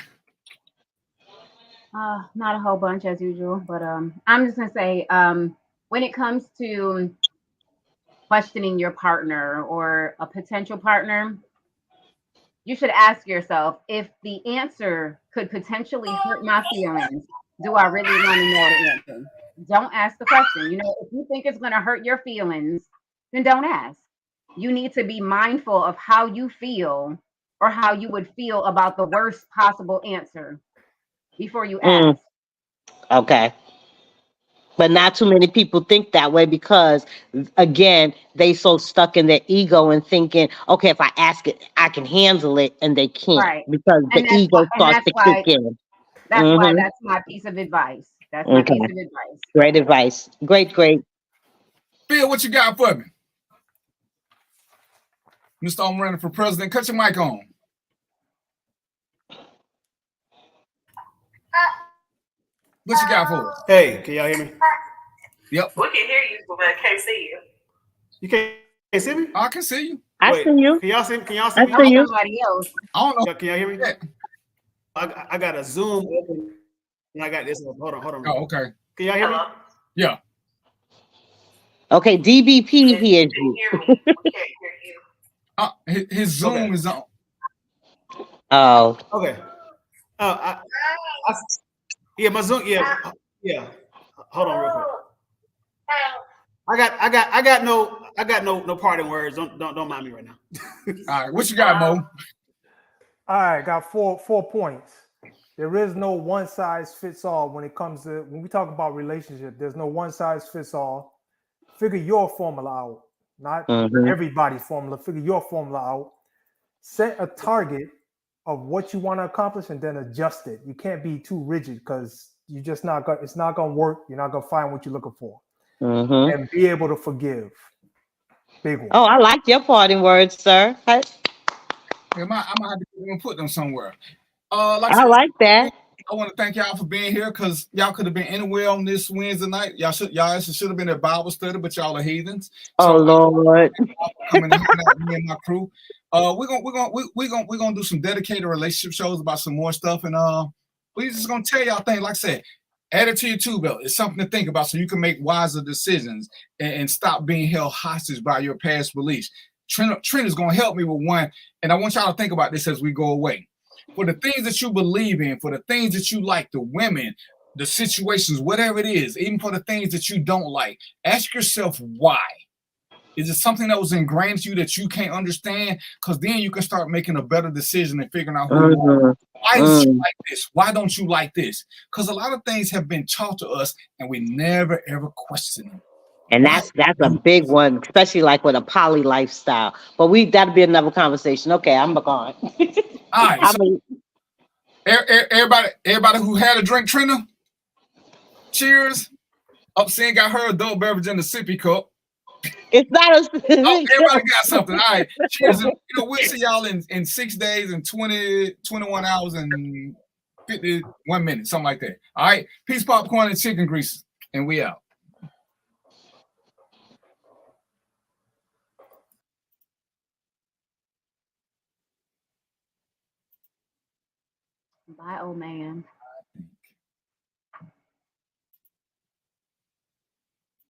Not a whole bunch as usual, but I'm just gonna say, when it comes to questioning your partner or a potential partner, you should ask yourself if the answer could potentially hurt my feelings. Do I really want to know the answer? Don't ask the question. You know, if you think it's going to hurt your feelings, then don't ask. You need to be mindful of how you feel or how you would feel about the worst possible answer before you ask. Okay. But not too many people think that way because, again, they so stuck in their ego and thinking, okay, if I ask it, I can handle it, and they can't Right. because the ego starts to kick in. That's why that's my piece of advice. That's my Okay. piece of advice. Great advice. Great. Bill, what you got for me? Mr. I'm running for president. Cut your mic on. What you got for us? Hey, can y'all hear me? Yep. We can hear you, but I can't see you. You can't see me? I can see you. I see you. Can y'all see me? I see you. Somebody else. I don't know. Can y'all hear me? Yeah. I got a Zoom open and I got this. Hold on. Oh, okay. Can y'all hear me? Yeah. Okay, DVP hears you. His Zoom is on. Oh. Okay. Yeah, my Zoom. Yeah. Hold on, real quick. I got no parting words. Don't mind me right now. All right, what you got, Mo? All right, got four points. There is no one size fits all when it comes to when we talk about relationship. There's no one size fits all. Figure your formula out, not everybody's formula. Figure your formula out. Set a target of what you want to accomplish and then adjust it. You can't be too rigid because you just not gonna. It's not gonna work. You're not gonna find what you're looking for, and be able to forgive. Big one. Oh, I like your parting words, sir. I'm gonna have to put them somewhere. I like that. I want to thank y'all for being here because y'all could have been anywhere on this Wednesday night. Y'all should have been at Bible study, but y'all are heathens. So, Lord, coming and helping out me and my crew. We're gonna do some dedicated relationship shows about some more stuff, and we're just gonna tell y'all things. Like I said, add it to your tool belt. It's something to think about so you can make wiser decisions and stop being held hostage by your past beliefs. Trent is gonna help me with one, and I want y'all to think about this as we go away. For the things that you believe in, for the things that you like, the women, the situations, whatever it is, even for the things that you don't like, ask yourself why. Is it something that was ingrained to you that you can't understand? Because then you can start making a better decision and figuring out who you are. Why don't you like this? Why don't you like this? Because a lot of things have been taught to us and we never ever question them. And that's a big one, especially like with a poly lifestyle. But that'll be another conversation. Okay, I'm gone. All right. So everybody who had a drink, Trina, cheers. Upseen got her adult beverage in the sippy cup. It's not a everybody got something. All right. Cheers. And, we'll see y'all in 6 days and 21 hours and 51 minutes, something like that. All right. Peace, popcorn, and chicken grease. And we out. Bye, old man.